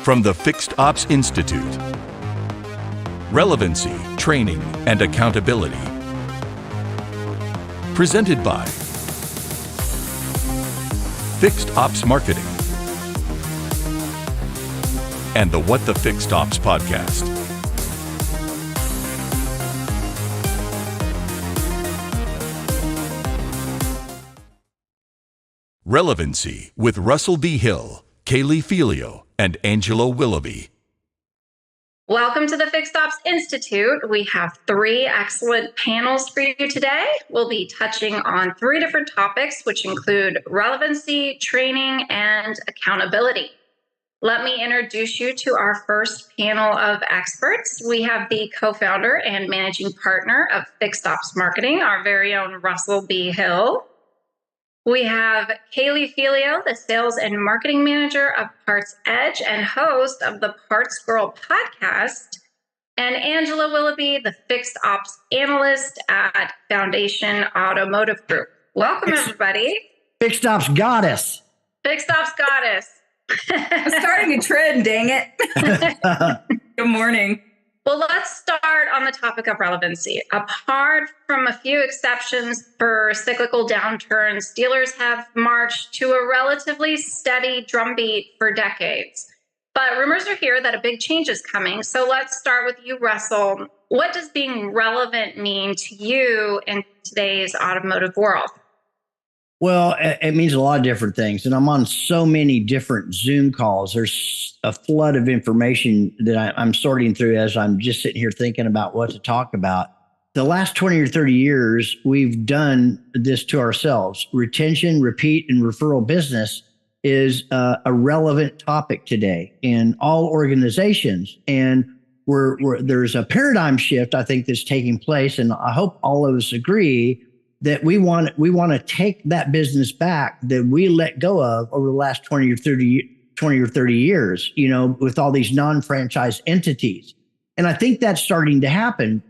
From the FixedOPS Institute. Relevancy, Training, and Accountability. Presented by FixedOPS Marketing and the What the FixedOPS podcast. Relevancy with Russell B. Hill, KAYLEE FELIO, and Angelo Willoughby. Welcome to the FixedOPS Institute. We have three excellent panels for you today. We'll be touching on three different topics, which include relevancy, training, and accountability. Let me introduce you to our first panel of experts. We have the co-founder and managing partner of FixedOPS Marketing, our very own Russell B. Hill. We have KAYLEE FELIO, the sales and marketing manager of Parts Edge and host of the Parts Girl podcast, and Angelo Willoughby, the FixedOPS analyst at Foundation Automotive Group. Welcome, everybody. FixedOPS goddess. FixedOPS goddess. Starting a trend, dang it. Good morning. Well, let's start on the topic of relevancy. Apart from a few exceptions for cyclical downturns, dealers have marched to a relatively steady drumbeat for decades. But rumors are here that a big change is coming. So let's start with you, Russell. What does being relevant mean to you in today's automotive world? Well, it means a lot of different things. And I'm on so many different Zoom calls. There's a flood of information that I'm sorting through as I'm just sitting here thinking about what to talk about. The last 20 or 30 years, we've done this to ourselves. Retention, repeat, and referral business is a relevant topic today in all organizations. And there's a paradigm shift, I think, that's taking place. And I hope all of us agree that we want to take that business back that we let go of over the last 20 or 30 years, with all these non-franchise entities. And I think that's starting to happen.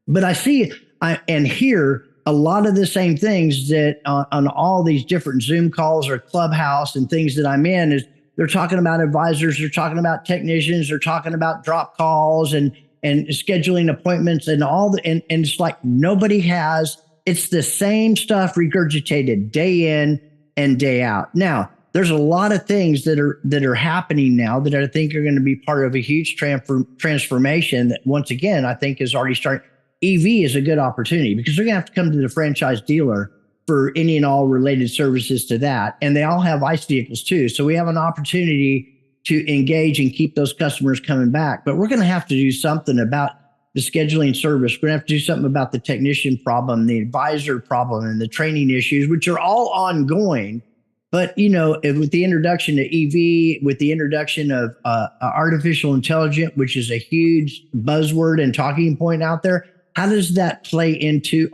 But I see and hear a lot of the same things that on all these different Zoom calls or Clubhouse and things that I'm in is they're talking about advisors, they're talking about technicians, they're talking about drop calls and scheduling appointments and and it's like nobody has. It's the same stuff regurgitated day in and day out. Now, there's a lot of things that are happening now that I think are going to be part of a huge transformation that, once again, I think is already starting. EV is a good opportunity because they're going to have to come to the franchise dealer for any and all related services to that. And they all have ICE vehicles too. So we have an opportunity to engage and keep those customers coming back. But we're going to have to do something about the scheduling service. We're going to have to do something about the technician problem, the advisor problem, and the training issues, which are all ongoing. But, with the introduction to EV, with the introduction of artificial intelligence, which is a huge buzzword and talking point out there, how does that play into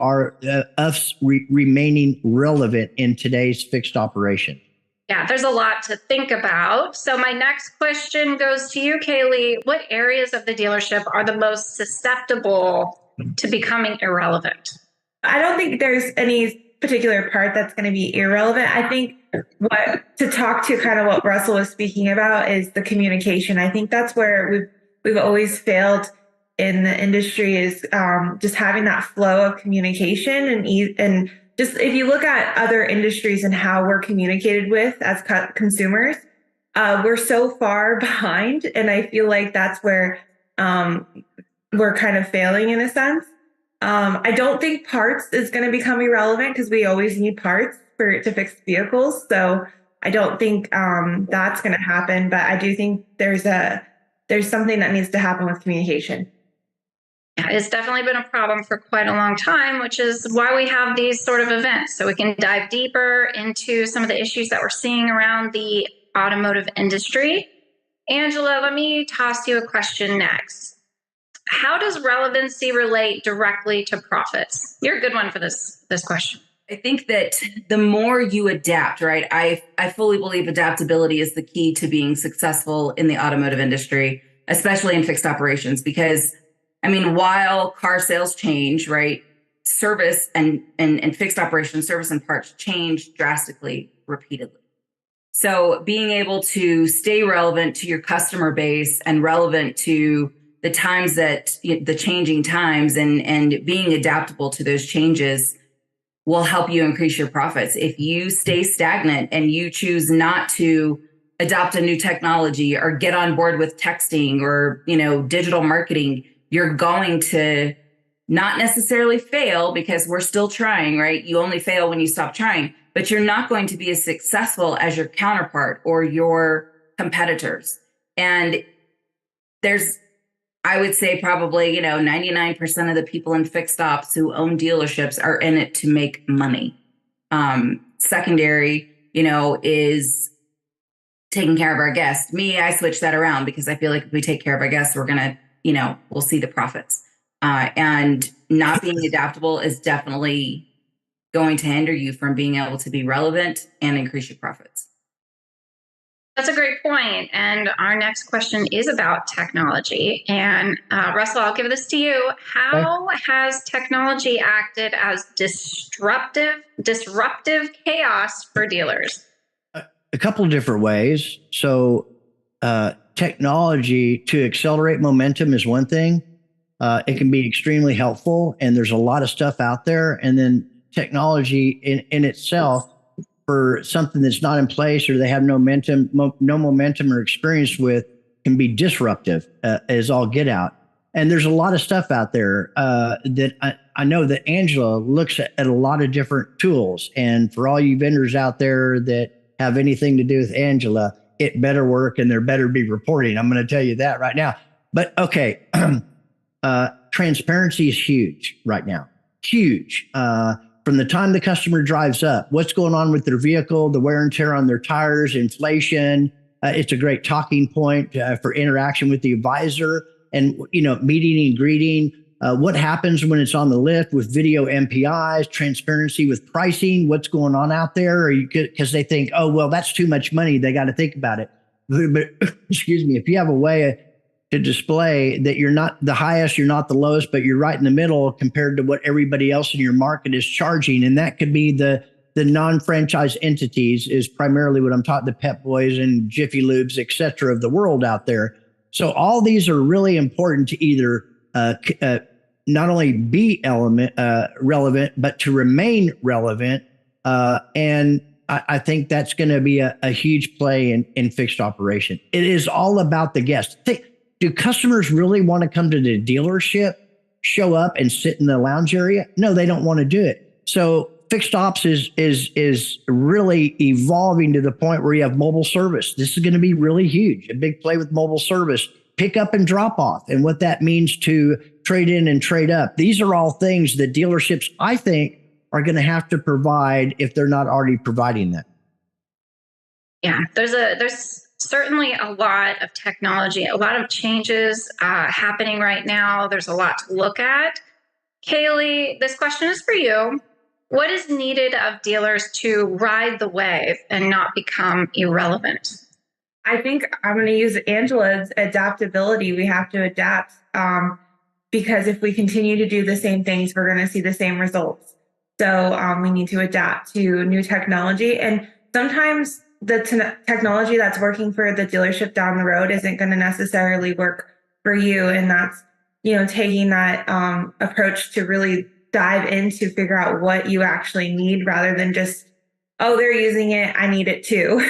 us remaining relevant in today's fixed operation? Yeah, there's a lot to think about. So my next question goes to you, KAYLEE. What areas of the dealership are the most susceptible to becoming irrelevant? I don't think there's any particular part that's going to be irrelevant. I think to talk to kind of what Russell was speaking about is the communication. I think that's where we've always failed in the industry is just having that flow of communication and just if you look at other industries and how we're communicated with as consumers, we're so far behind. And I feel like that's where we're kind of failing in a sense. I don't think parts is going to become irrelevant because we always need parts to fix vehicles. So I don't think that's going to happen. But I do think there's something that needs to happen with communication. It's definitely been a problem for quite a long time, which is why we have these sort of events. So we can dive deeper into some of the issues that we're seeing around the automotive industry. Angela, let me toss you a question next. How does relevancy relate directly to profits? You're a good one for this question. I think that the more you adapt, right? I fully believe adaptability is the key to being successful in the automotive industry, especially in fixed operations, because while car sales change, right? Service and fixed operation service and parts change drastically, repeatedly. So being able to stay relevant to your customer base and relevant to the times that the changing times and being adaptable to those changes will help you increase your profits. If you stay stagnant and you choose not to adopt a new technology or get on board with texting or, digital marketing, you're going to not necessarily fail, because we're still trying, right? You only fail when you stop trying, but you're not going to be as successful as your counterpart or your competitors. And there's, I would say probably, 99% of the people in fixed ops who own dealerships are in it to make money. Secondary, is taking care of our guests. Me, I switch that around because I feel like if we take care of our guests, we're going to, we'll see the profits. And not being adaptable is definitely going to hinder you from being able to be relevant and increase your profits. That's a great point. And our next question is about technology. And Russell, I'll give this to you. How has technology acted as disruptive chaos for dealers? A couple of different ways. So technology to accelerate momentum is one thing. It can be extremely helpful, and there's a lot of stuff out there. And then technology in itself, for something that's not in place or they have no momentum or experience with, can be disruptive as all get out. And there's a lot of stuff out there that I know that Angela looks at a lot of different tools. And for all you vendors out there that have anything to do with Angela, it better work and there better be reporting. I'm going to tell you that right now. But okay, transparency is huge right now. Huge. From the time the customer drives up, what's going on with their vehicle, the wear and tear on their tires, inflation. It's a great talking point for interaction with the advisor and, meeting and greeting. What happens when it's on the lift with video MPIs, transparency with pricing, what's going on out there? Because they think, oh, well, that's too much money. They got to think about it. But excuse me, if you have a way to display that you're not the highest, you're not the lowest, but you're right in the middle compared to what everybody else in your market is charging. And that could be the non-franchise entities is primarily what I'm talking, the Pep Boys and Jiffy Lubes, et cetera, of the world out there. So all these are really important to either not only be relevant, but to remain relevant. And I think that's going to be a huge play in fixed operation. It is all about the guest. Do customers really want to come to the dealership, show up and sit in the lounge area? No, they don't want to do it. So fixed ops is really evolving to the point where you have mobile service. This is going to be really huge, a big play with mobile service, pick up and drop off, and what that means to trade in and trade up. These are all things that dealerships, I think, are going to have to provide if they're not already providing that. Yeah, there's certainly a lot of technology, a lot of changes happening right now. There's a lot to look at. KAYLEE, this question is for you. What is needed of dealers to ride the wave and not become irrelevant? I think I'm going to use Angela's adaptability. We have to adapt because if we continue to do the same things, we're going to see the same results. So we need to adapt to new technology. And sometimes the technology that's working for the dealership down the road isn't going to necessarily work for you. And that's, taking that approach to really dive in to figure out what you actually need rather than just, oh, they're using it, I need it too.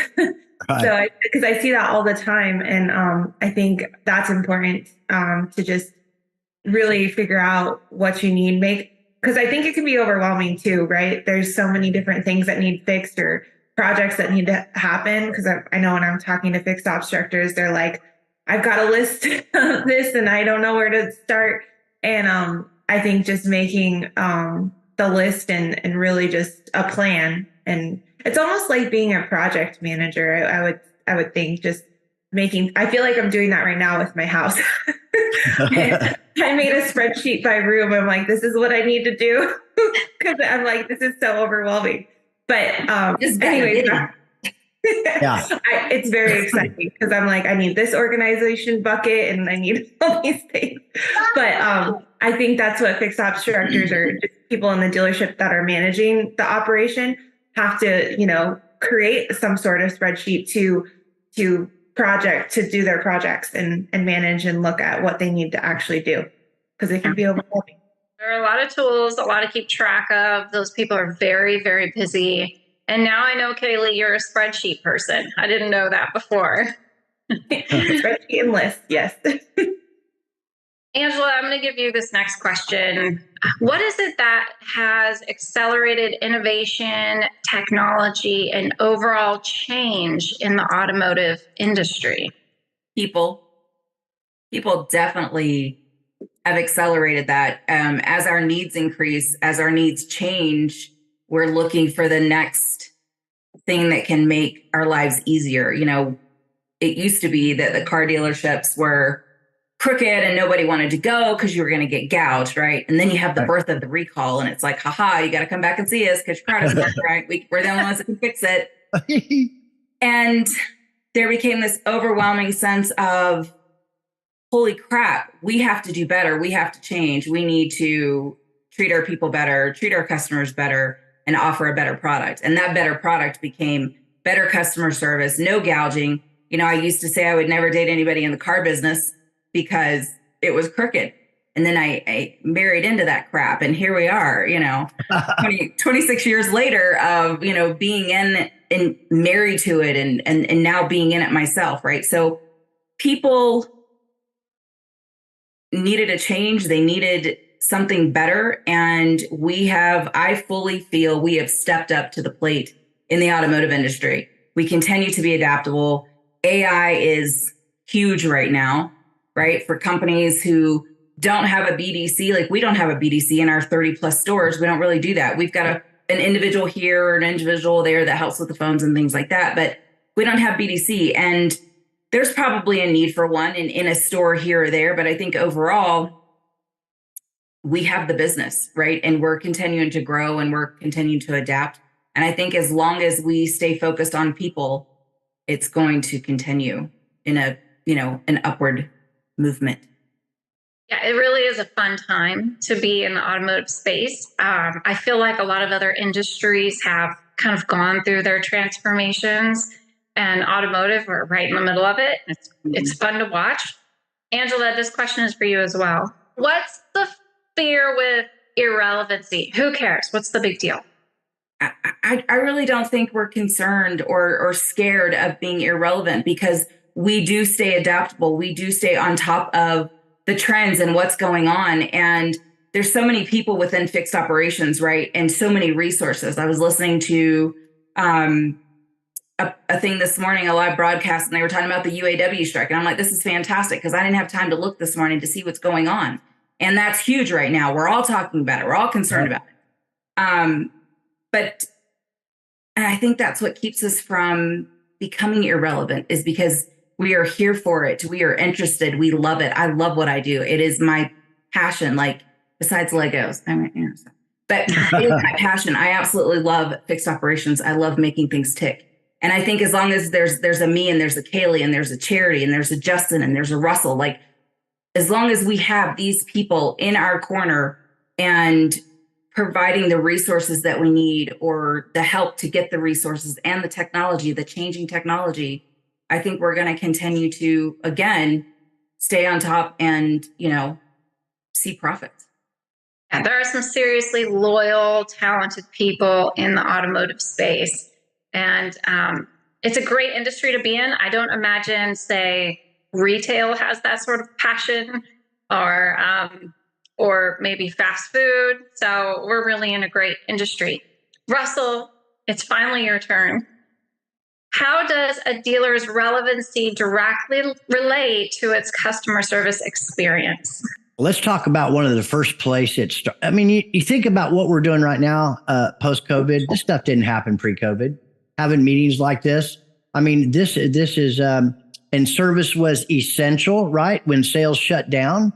Right. So because I see that all the time. And I think that's important to just really figure out what you need. Because I think it can be overwhelming too, right? There's so many different things that need fixed or projects that need to happen. Because I know when I'm talking to fixed ops directors, they're like, I've got a list of this and I don't know where to start. And I think just making the list and really just a plan. And it's almost like being a project manager. I would think just I feel like I'm doing that right now with my house. I made a spreadsheet by room. I'm like, this is what I need to do. Cause I'm like, this is so overwhelming. But anyways, yeah, it's very exciting because I'm like, I need this organization bucket and I need all these things. But I think that's what fixed ops directors or just people in the dealership that are managing the operation have to, create some sort of spreadsheet to do their projects and manage and look at what they need to actually do, because it can be overwhelming. There are a lot of tools, a lot to keep track of. Those people are very, very busy. And now I know, KAYLEE, you're a spreadsheet person. I didn't know that before. Spreadsheet and list, yes. Angela, I'm going to give you this next question. What is it that has accelerated innovation, technology, and overall change in the automotive industry? People definitely have accelerated that. As our needs increase, as our needs change, we're looking for the next thing that can make our lives easier. You know, it used to be that the car dealerships were crooked and nobody wanted to go because you were going to get gouged, right? And then you have the birth of the recall, and it's like, haha, you got to come back and see us because your car doesn't work right. We're the only ones that can fix it. And there became this overwhelming sense of, holy crap, we have to do better. We have to change. We need to treat our people better, treat our customers better, and offer a better product. And that better product became better customer service, no gouging. You know, I used to say I would never date anybody in the car business because it was crooked. And then I married into that crap. And here we are, 26 years later of, being in and married to it and now being in it myself, right? So people needed a change. They needed something better. And I fully feel we have stepped up to the plate in the automotive industry. We continue to be adaptable. AI is huge right now, right? For companies who don't have a BDC, like we don't have a BDC in our 30 plus stores. We don't really do that. We've got an individual here or an individual there that helps with the phones and things like that, but we don't have BDC. And there's probably a need for one in a store here or there, but I think overall, we have the business, right? And we're continuing to grow and we're continuing to adapt. And I think as long as we stay focused on people, it's going to continue in an upward movement. Yeah, it really is a fun time to be in the automotive space. I feel like a lot of other industries have kind of gone through their transformations, and automotive, we're right in the middle of it. It's fun to watch. Angela, this question is for you as well. What's the fear with irrelevancy? Who cares? What's the big deal? I really don't think we're concerned or scared of being irrelevant, because we do stay adaptable. We do stay on top of the trends and what's going on. And there's so many people within fixed operations, right? And so many resources. I was listening to a thing this morning, a live broadcast, and they were talking about the UAW strike. And I'm like, this is fantastic, because I didn't have time to look this morning to see what's going on. And that's huge right now. We're all talking about it. We're all concerned about it. But I think that's what keeps us from becoming irrelevant, is because we are here for it. We are interested. We love it. I love what I do. It is my passion, like besides Legos. But it is my passion. I absolutely love fixed operations. I love making things tick. And I think as long as there's a me and there's a KAYLEE and there's a Charity and there's a Justin and there's a Russell, like as long as we have these people in our corner and providing the resources that we need, or the help to get the resources and the technology, the changing technology, I think we're going to continue to, again, stay on top and, see profits. Yeah, there are some seriously loyal, talented people in the automotive space. And it's a great industry to be in. I don't imagine, say, retail has that sort of passion, or maybe fast food. So we're really in a great industry. Russell, it's finally your turn. How does a dealer's relevancy directly relate to its customer service experience? Let's talk about one of the first place it started. I mean, you think about what we're doing right now, post-COVID. This stuff didn't happen pre-COVID. Having meetings like this. I mean, this is, and service was essential, right? When sales shut down.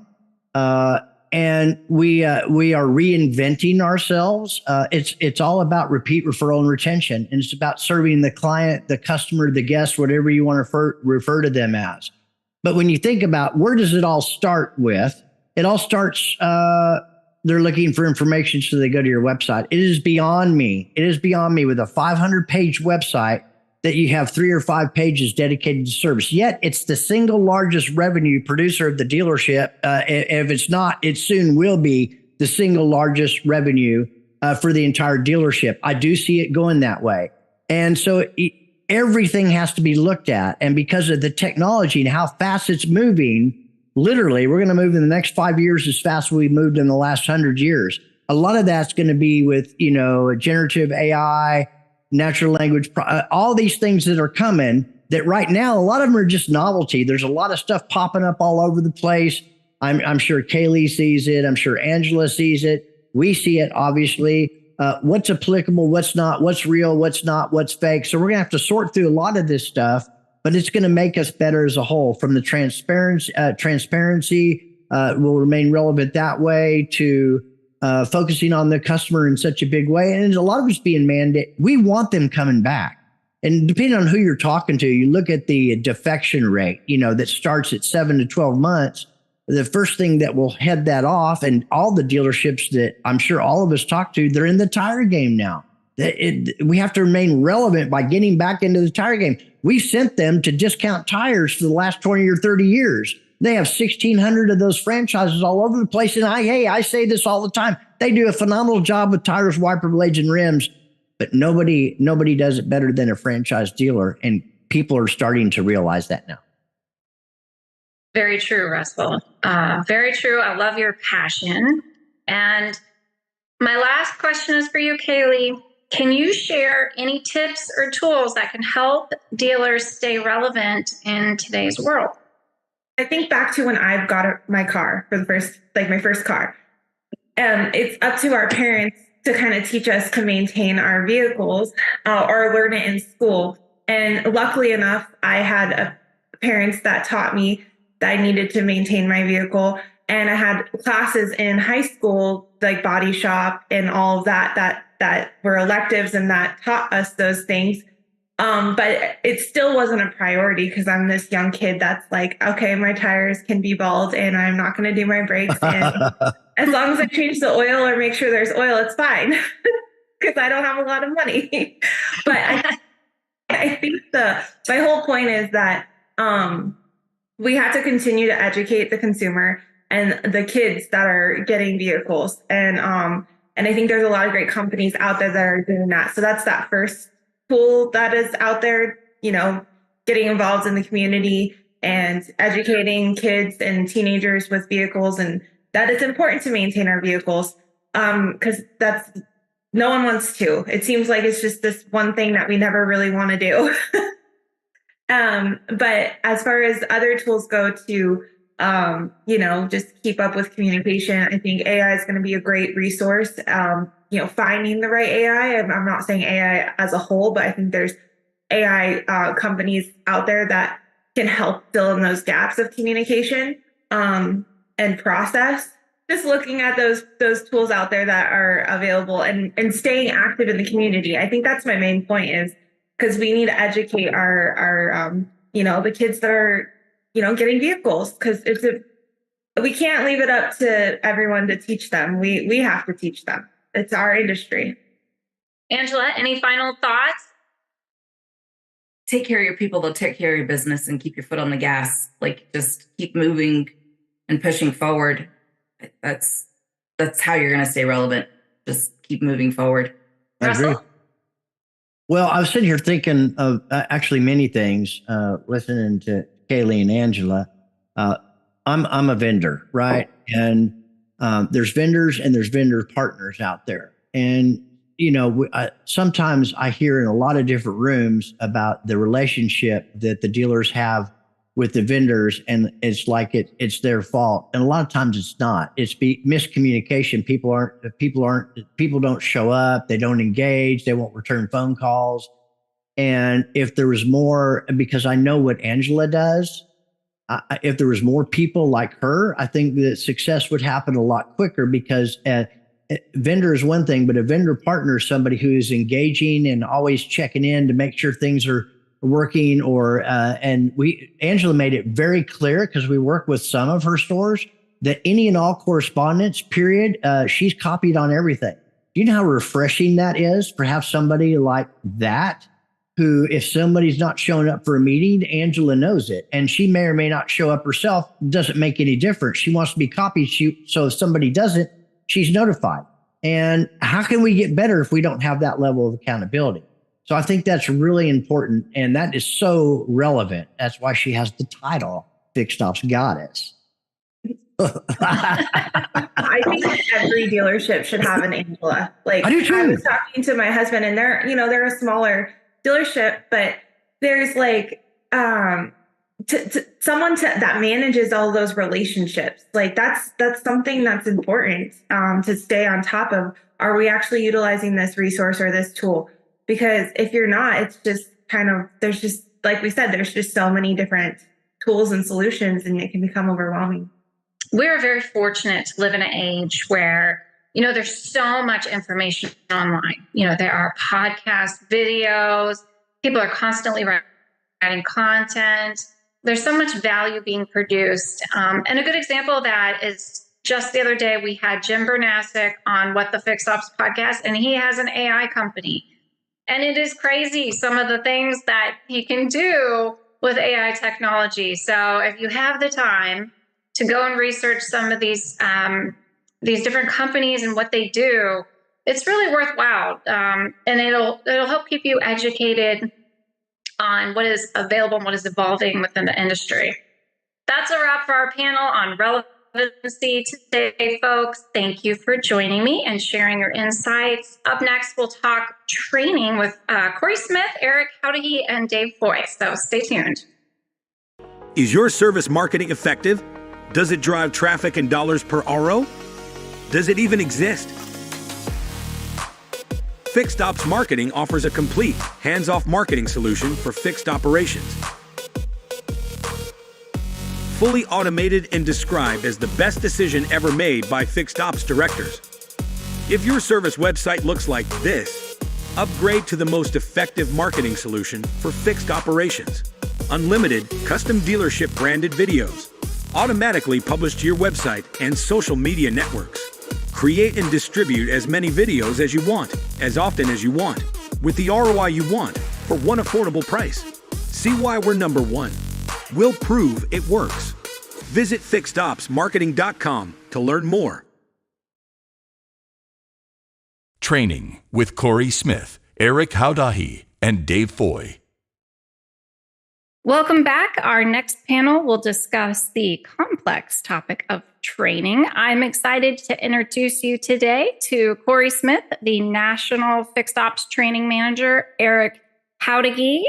And we are reinventing ourselves. It's all about repeat, referral, and retention. And it's about serving the client, the customer, the guest, whatever you want to refer to them as. But when you think about where does it all start with, it all starts they're looking for information, so they go to your website. It is beyond me. It is beyond me with a 500-page website that you have 3 or 5 pages dedicated to service. Yet it's the single largest revenue producer of the dealership. If it's not, it soon will be the single largest revenue for the entire dealership. I do see it going that way. And so everything has to be looked at. And because of the technology and how fast it's moving, literally, we're going to move in the next 5 years as fast as we moved in the last 100 years. A lot of that's going to be with, generative AI, natural language, all these things that are coming that right now, a lot of them are just novelty. There's a lot of stuff popping up all over the place. I'm sure KAYLEE sees it. I'm sure Angela sees it. We see it, obviously. What's applicable, what's not, what's real, what's not, what's fake. So we're going to have to sort through a lot of this stuff, but it's going to make us better as a whole. From the transparency will remain relevant that way, to focusing on the customer in such a big way. And a lot of it's being mandated. We want them coming back. And depending on who you're talking to, you look at the defection rate, that starts at 7 to 12 months. The first thing that will head that off, and all the dealerships that I'm sure all of us talk to, they're in the tire game now. We have to remain relevant by getting back into the tire game. We sent them to discount tires for the last 20 or 30 years. They have 1,600 of those franchises all over the place. And I say this all the time. They do a phenomenal job with tires, wiper blades, and rims, but nobody does it better than a franchise dealer. And people are starting to realize that now. Very true, Russell. Very true. I love your passion. And my last question is for you, KAYLEE. Can you share any tips or tools that can help dealers stay relevant in today's world? I think back to when I got my car for my first car. It's up to our parents to kind of teach us to maintain our vehicles or learn it in school. And luckily enough, I had parents that taught me that I needed to maintain my vehicle. And I had classes in high school, like body shop and all of that were electives and that taught us those things. But it still wasn't a priority because I'm this young kid that's like, okay, my tires can be bald and I'm not going to do my brakes. And as long as I change the oil or make sure there's oil, it's fine because I don't have a lot of money. But I think my whole point is that we have to continue to educate the consumer and the kids that are getting vehicles. And I think there's a lot of great companies out there that are doing that. So that's that first tool that is out there, getting involved in the community and educating kids and teenagers with vehicles, and that it's important to maintain our vehicles because no one wants to. It seems like it's just this one thing that we never really want to do. But as far as other tools go to, just keep up with communication, I think AI is going to be a great resource. Finding the right AI. I'm not saying AI as a whole, but I think there's AI companies out there that can help fill in those gaps of communication and process. Just looking at those tools out there that are available and staying active in the community. I think that's my main point, is because we need to educate our the kids that are getting vehicles, because we can't leave it up to everyone to teach them. We have to teach them. It's our industry. Angela, any final thoughts? Take care of your people, they'll take care of your business, and keep your foot on the gas. Like, just keep moving and pushing forward. That's how you're going to stay relevant. Just keep moving forward. I agree. Well, I was sitting here thinking of actually many things, listening to KAYLEE and Angela. I'm a vendor, right? And there's vendors and there's vendor partners out there. And, sometimes I hear in a lot of different rooms about the relationship that the dealers have with the vendors, and it's like it's their fault. And a lot of times it's not. It's miscommunication. People don't show up. They don't engage. They won't return phone calls. And if there was more, because I know what Angela does, if there was more people like her, I think that success would happen a lot quicker, because vendor is one thing, but a vendor partner is somebody who is engaging and always checking in to make sure things are working. Angela made it very clear, because we work with some of her stores, that any and all correspondence, period, she's copied on everything. Do you know how refreshing that is for have somebody like that who, if somebody's not showing up for a meeting, Angela knows it, and she may or may not show up herself. Doesn't make any difference. She wants to be copied. So if somebody doesn't, she's notified. And how can we get better if we don't have that level of accountability? So I think that's really important, and that is so relevant. That's why she has the title FixedOPS Goddess. I think every dealership should have an Angela. Like, I do too. I was talking to my husband, and they're a smaller dealership, but there's like someone that manages all those relationships. Like that's something that's important to stay on top of. Are we actually utilizing this resource or this tool? Because if you're not, it's just kind of, there's just, like we said, there's just so many different tools and solutions, and it can become overwhelming. We're very fortunate to live in an age where, there's so much information online. There are podcasts, videos, people are constantly writing content. There's so much value being produced. And a good example of that is just the other day, we had Jim Bernasek on What the FixedOPS podcast, and he has an AI company. And it is crazy, some of the things that he can do with AI technology. So if you have the time to go and research some of these different companies and what they do, it's really worthwhile. And it'll help keep you educated on what is available and what is evolving within the industry. That's a wrap for our panel on relevancy today, folks. Thank you for joining me and sharing your insights. Up next, we'll talk training with Corey Smith, Eric Howdeggy, and Dave Foy. So stay tuned. Is your service marketing effective? Does it drive traffic and dollars per RO? Does it even exist? FixedOPS Marketing offers a complete, hands-off marketing solution for fixed operations. Fully automated and described as the best decision ever made by FixedOPS directors. If your service website looks like this, upgrade to the most effective marketing solution for fixed operations. Unlimited, custom dealership branded videos. Automatically published to your website and social media networks. Create and distribute as many videos as you want, as often as you want, with the ROI you want, for one affordable price. See why we're number one. We'll prove it works. Visit FixedOPSMarketing.com to learn more. Training with Corey Smith, Erick Howdeggy, and Dave Foy. Welcome back. Our next panel will discuss the complex topic of training. I'm excited to introduce you today to Corey Smith, the National FixedOPS Training Manager, Erick Howdeggy,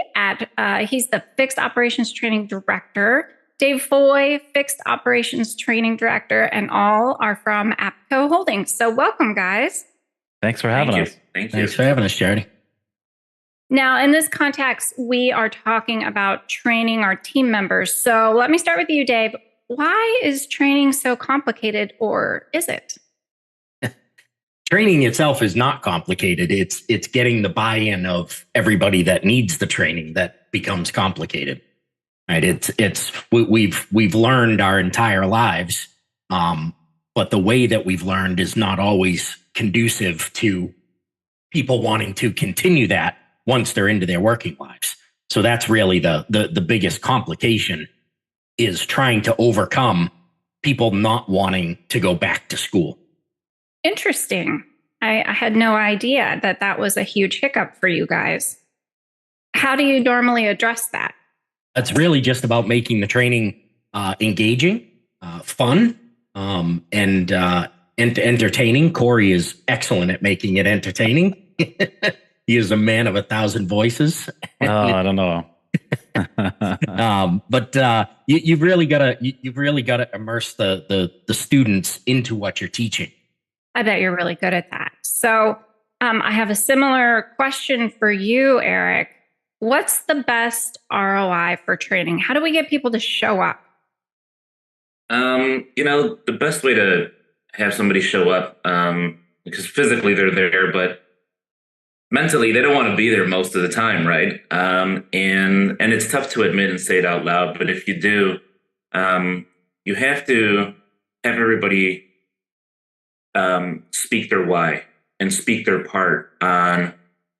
he's the Fixed Operations Training Director, Dave Foy, Fixed Operations Training Director, and all are from APCO Holdings. So welcome, guys. Thanks for having us. Thanks for having us, Charity. Now, in this context, we are talking about training our team members. So let me start with you, Dave. Why is training so complicated, or is it? Training itself is not complicated. It's getting the buy-in of everybody that needs the training that becomes complicated. Right? We've learned our entire lives, but the way that we've learned is not always conducive to people wanting to continue that once they're into their working lives. So that's really the biggest complication, is trying to overcome people not wanting to go back to school. Interesting. I had no idea that was a huge hiccup for you guys. How do you normally address that? That's really just about making the training engaging, fun, and entertaining. Corey is excellent at making it entertaining. He is a man of 1,000 voices. Oh, I don't know. But you've really got to immerse the students into what you're teaching. I bet you're really good at that. So I have a similar question for you, Eric. What's the best ROI for training? How do we get people to show up? The best way to have somebody show up, because physically they're there, but mentally they don't want to be there most of the time, right? And it's tough to admit and say it out loud, but if you do, you have to have everybody speak their why and speak their part on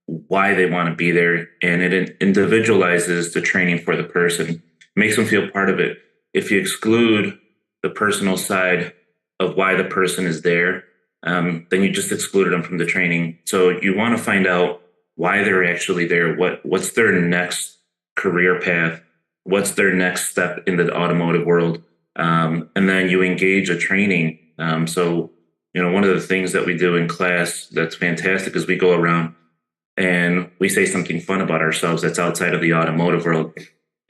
why they want to be there. And it individualizes the training for the person, makes them feel part of it. If you exclude the personal side of why the person is there, then you just excluded them from the training. So you want to find out why they're actually there. What's their next career path? What's their next step in the automotive world? And then you engage a training. So, one of the things that we do in class that's fantastic is we go around and we say something fun about ourselves that's outside of the automotive world.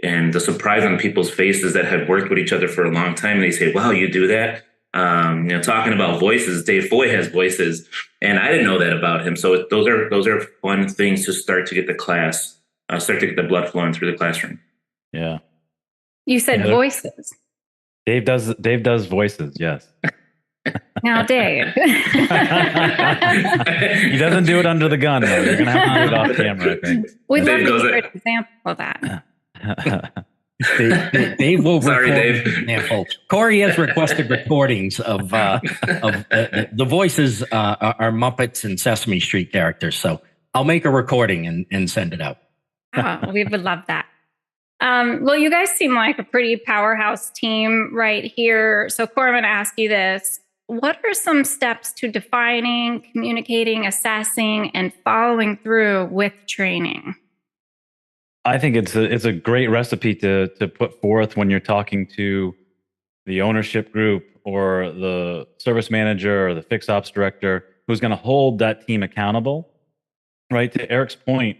And the surprise on people's faces that have worked with each other for a long time, they say, wow, you do that? Talking about voices, Dave Foy has voices, and I didn't know that about him. So those are fun things to start to get the class, start to get the blood flowing through the classroom. Yeah. You said voices. Dave does voices. Yes. Now, Dave. He doesn't do it under the gun, though. You're going to have to do it off camera, I think. We'd love to hear an example of that. Dave will Sorry, record Dave. example. Corey has requested recordings of the voices are Muppets and Sesame Street characters. So I'll make a recording and send it out. Oh, we would love that. Well, you guys seem like a pretty powerhouse team right here. So Corey, I'm going to ask you this. What are some steps to defining, communicating, assessing, and following through with training? I think it's a great recipe to put forth when you're talking to the ownership group or the service manager or the FixedOPS director who's going to hold that team accountable, right? To Eric's point,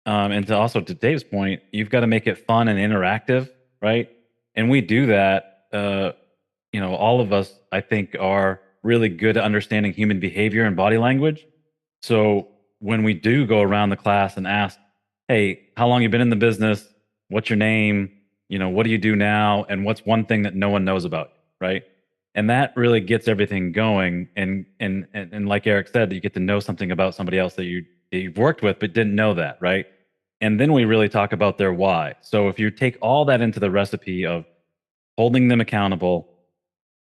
and to Dave's point, you've got to make it fun and interactive, right? And we do that. All of us, I think, are really good at understanding human behavior and body language. So when we do go around the class and ask, hey, how long you been in the business? What's your name? What do you do now? And what's one thing that no one knows about, right? And that really gets everything going. And like Eric said, you get to know something about somebody else that you've worked with but didn't know that, right? And then we really talk about their why. So if you take all that into the recipe of holding them accountable,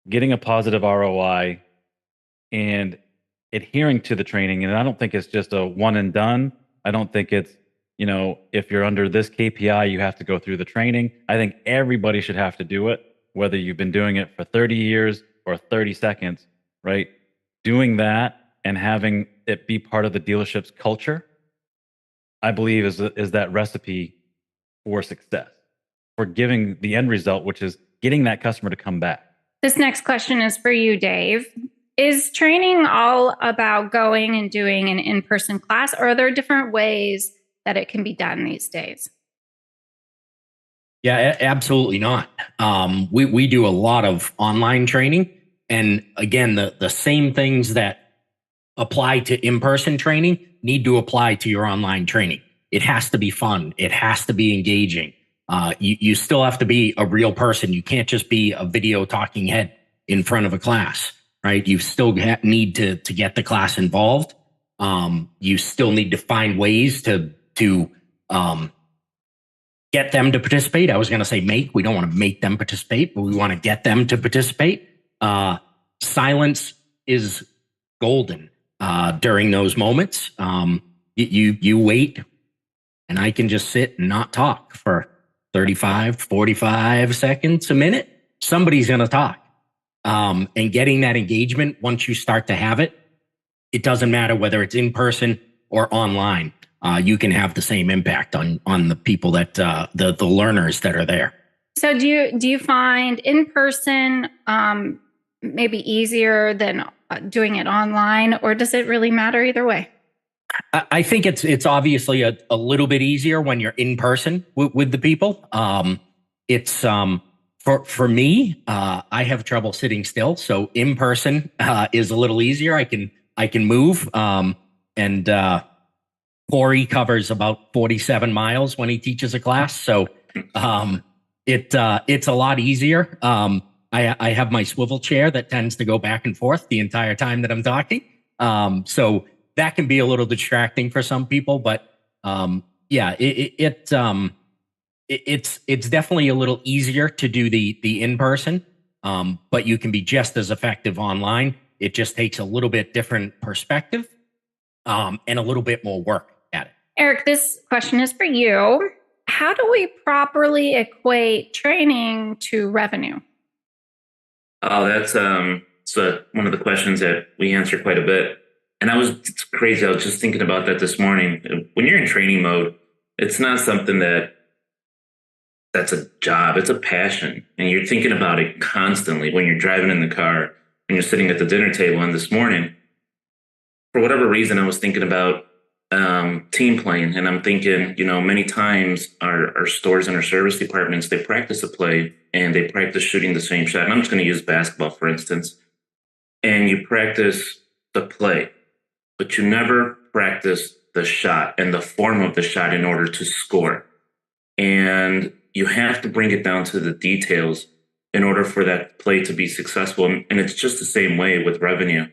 getting a positive ROI, and adhering to the training, and I don't think it's just a one and done. I don't think it's, if you're under this KPI, you have to go through the training. I think everybody should have to do it, whether you've been doing it for 30 years or 30 seconds, right? Doing that and having it be part of the dealership's culture, I believe is that recipe for success, for giving the end result, which is getting that customer to come back. This next question is for you, Dave. Is training all about going and doing an in-person class, or are there different ways that it can be done these days? Yeah, absolutely not. We do a lot of online training. And again, the same things that apply to in-person training need to apply to your online training. It has to be fun. It has to be engaging. You still have to be a real person. You can't just be a video talking head in front of a class, right? You still need to get the class involved. You still need to find ways to get them to participate. I was going to say make. We don't want to make them participate, but we want to get them to participate. Silence is golden during those moments. You wait, and I can just sit and not talk for 35, 45 seconds, a minute. Somebody's going to talk. And getting that engagement, once you start to have it, it doesn't matter whether it's in person or online. You can have the same impact on the people that the learners that are there. So do you find in person maybe easier than doing it online, or does it really matter either way? I think it's obviously a little bit easier when you're in person with the people. It's for me, I have trouble sitting still, so in person is a little easier. I can move, and Corey covers about 47 miles when he teaches a class, so it's a lot easier. I have my swivel chair that tends to go back and forth the entire time that I'm talking, so that can be a little distracting for some people, but yeah, it's definitely a little easier to do the in person. but you can be just as effective online. It just takes a little bit different perspective and a little bit more work at it. Eric, this question is for you. How do we properly equate training to revenue? Oh, that's one of the questions that we answer quite a bit. And it's crazy. I was just thinking about that this morning. When you're in training mode, it's not something that's a job. It's a passion. And you're thinking about it constantly when you're driving in the car, when you're sitting at the dinner table. And this morning, for whatever reason, I was thinking about team playing. And I'm thinking, many times our stores and our service departments, they practice a play and they practice shooting the same shot. And I'm just going to use basketball, for instance. And you practice the play, but you never practice the shot and the form of the shot in order to score. And you have to bring it down to the details in order for that play to be successful. And it's just the same way with revenue.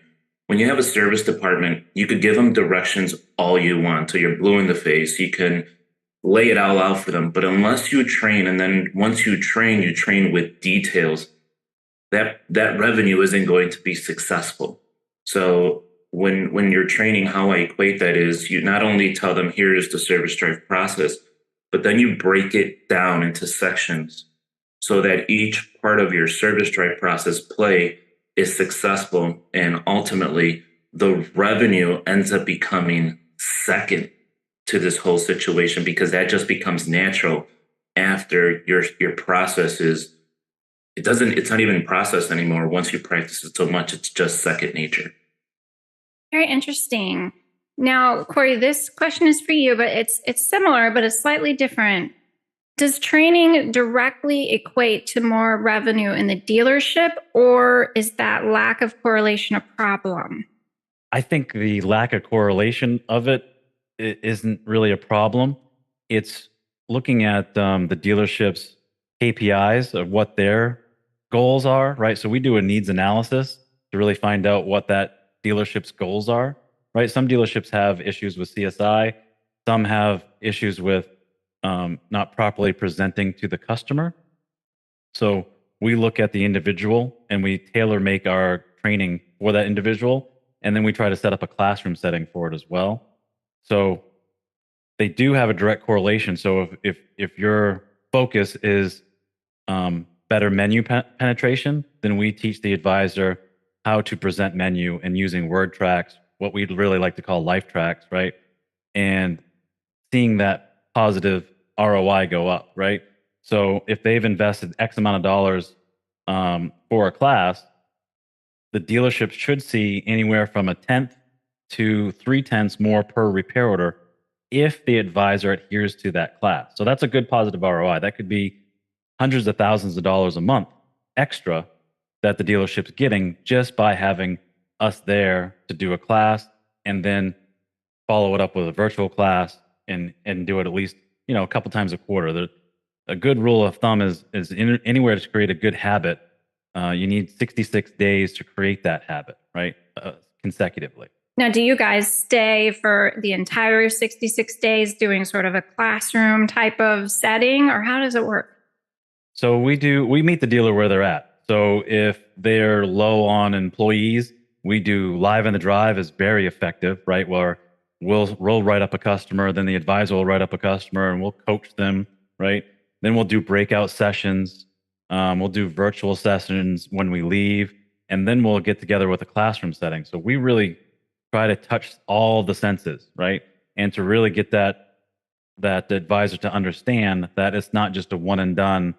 When you have a service department, you could give them directions all you want till you're blue in the face. You can lay it all out for them. But unless you train, and then once you train with details, that revenue isn't going to be successful. So when you're training, how I equate that is you not only tell them, here's the service drive process, but then you break it down into sections so that each part of your service drive process play is successful. And ultimately, the revenue ends up becoming second to this whole situation because that just becomes natural after your process is, it's not even process anymore. Once you practice it so much, it's just second nature. Very interesting. Now, Corey, this question is for you, but it's similar, but it's slightly different. Does training directly equate to more revenue in the dealership, or is that lack of correlation a problem? I think the lack of correlation of it isn't really a problem. It's looking at the dealership's KPIs of what their goals are, right? So we do a needs analysis to really find out what that dealership's goals are, right? Some dealerships have issues with CSI. Some have issues with not properly presenting to the customer. So we look at the individual and we tailor make our training for that individual. And then we try to set up a classroom setting for it as well. So they do have a direct correlation. So if your focus is better menu penetration, then we teach the advisor how to present menu and using word tracks, what we'd really like to call life tracks, right? And seeing that positive ROI go up, right? So if they've invested X amount of dollars for a class, the dealership should see anywhere from 1/10 to 3/10 more per repair order if the advisor adheres to that class. So that's a good positive ROI. That could be hundreds of thousands of dollars a month extra that the dealership's getting just by having us there to do a class and then follow it up with a virtual class and do it at least a couple times a quarter. A good rule of thumb is anywhere to create a good habit, you need 66 days to create that habit, right? Consecutively. Now, do you guys stay for the entire 66 days doing sort of a classroom type of setting, or how does it work? So we meet the dealer where they're at. So if they're low on employees, we do live in the drive is very effective, right? Where we'll write up a customer, then the advisor will write up a customer and we'll coach them, right? Then we'll do breakout sessions. We'll do virtual sessions when we leave, and then we'll get together with a classroom setting. So we really try to touch all the senses, right? And to really get that advisor to understand that it's not just a one and done,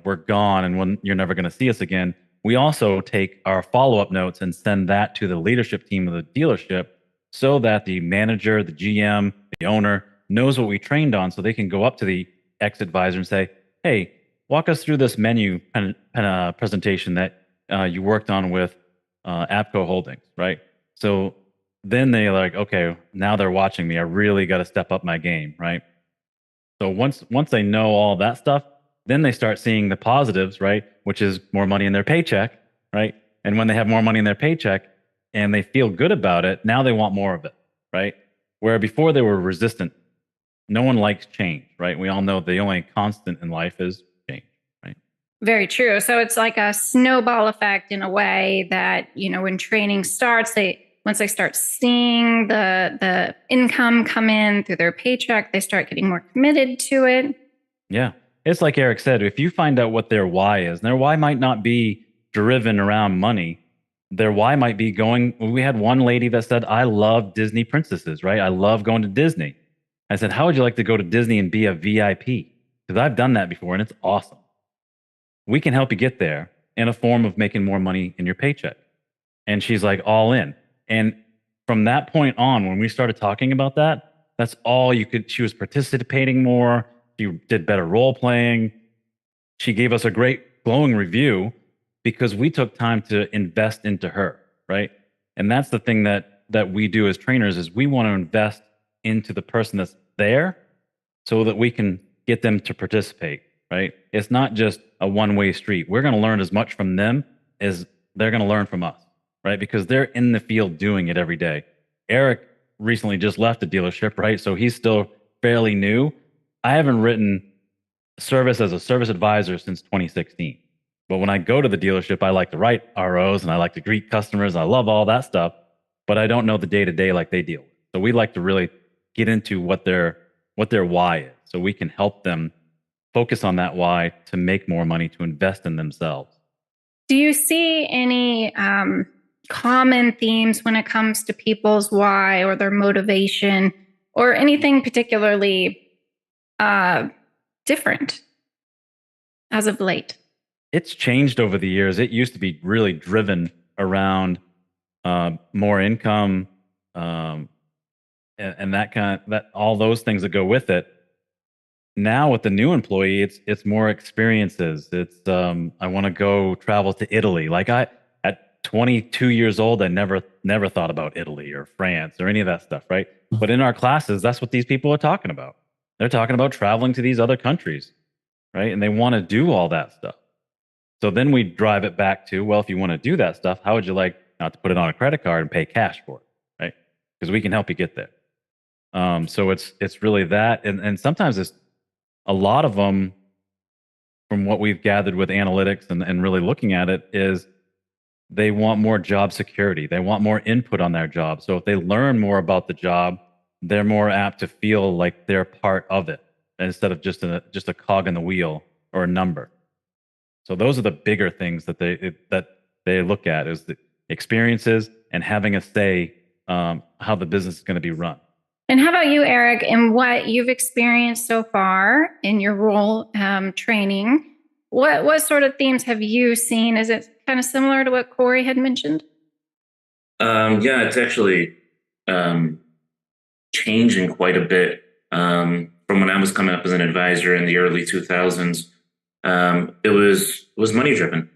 we're gone and you're never going to see us again. We also take our follow-up notes and send that to the leadership team of the dealership so that the manager, the GM, the owner knows what we trained on, so they can go up to the ex-advisor and say, hey, walk us through this menu presentation that you worked on with APCO Holdings, right? So then they're like, okay, now they're watching me. I really got to step up my game, right? So once they know all that stuff, then they start seeing the positives, right? Which is more money in their paycheck, right? And when they have more money in their paycheck and they feel good about it, now they want more of it, right? Where before they were resistant. No one likes change, right? We all know the only constant in life is change, right? Very true. So it's like a snowball effect in a way that, when training starts, once they start seeing the income come in through their paycheck, they start getting more committed to it. Yeah. It's like Eric said, if you find out what their why is, and their why might not be driven around money, their why might be going. We had one lady that said, I love Disney princesses, right? I love going to Disney. I said, how would you like to go to Disney and be a VIP? Because I've done that before and it's awesome. We can help you get there in a form of making more money in your paycheck. And she's like, all in. And from that point on, when we started talking about that, that's all you could. She was participating more. She did better role playing. She gave us a great glowing review because we took time to invest into her, right? And that's the thing that we do as trainers is we want to invest into the person that's there so that we can get them to participate, right? It's not just a one-way street. We're going to learn as much from them as they're going to learn from us, right? Because they're in the field doing it every day. Eric recently just left the dealership, right? So he's still fairly new. I haven't written service as a service advisor since 2016. But when I go to the dealership, I like to write ROs and I like to greet customers. I love all that stuff, but I don't know the day-to-day like they deal with. So we like to really get into what their why is so we can help them focus on that why to make more money, to invest in themselves. Do you see any common themes when it comes to people's why or their motivation or anything particularly different as of late? It's changed over the years. It used to be really driven around more income and that all those things that go with it. Now with the new employee, it's more experiences. It's I want to go travel to Italy. Like at 22 years old, I never thought about Italy or France or any of that stuff, right? But in our classes, that's what these people are talking about. They're talking about traveling to these other countries, right? And they want to do all that stuff. So then we drive it back to, well, if you want to do that stuff, how would you like not to put it on a credit card and pay cash for it, right? Because we can help you get there. So it's really that, and sometimes it's a lot of them, from what we've gathered with analytics and really looking at it, is they want more job security. They want more input on their job. So if they learn more about the job, they're more apt to feel like they're part of it instead of just a cog in the wheel or a number. So those are the bigger things that they look at, is the experiences and having a say how the business is going to be run. And how about you, Eric, and what you've experienced so far in your role training? What sort of themes have you seen? Is it kind of similar to what Corey had mentioned? Yeah, it's actually changing quite a bit from when I was coming up as an advisor in the early 2000s. It was money driven.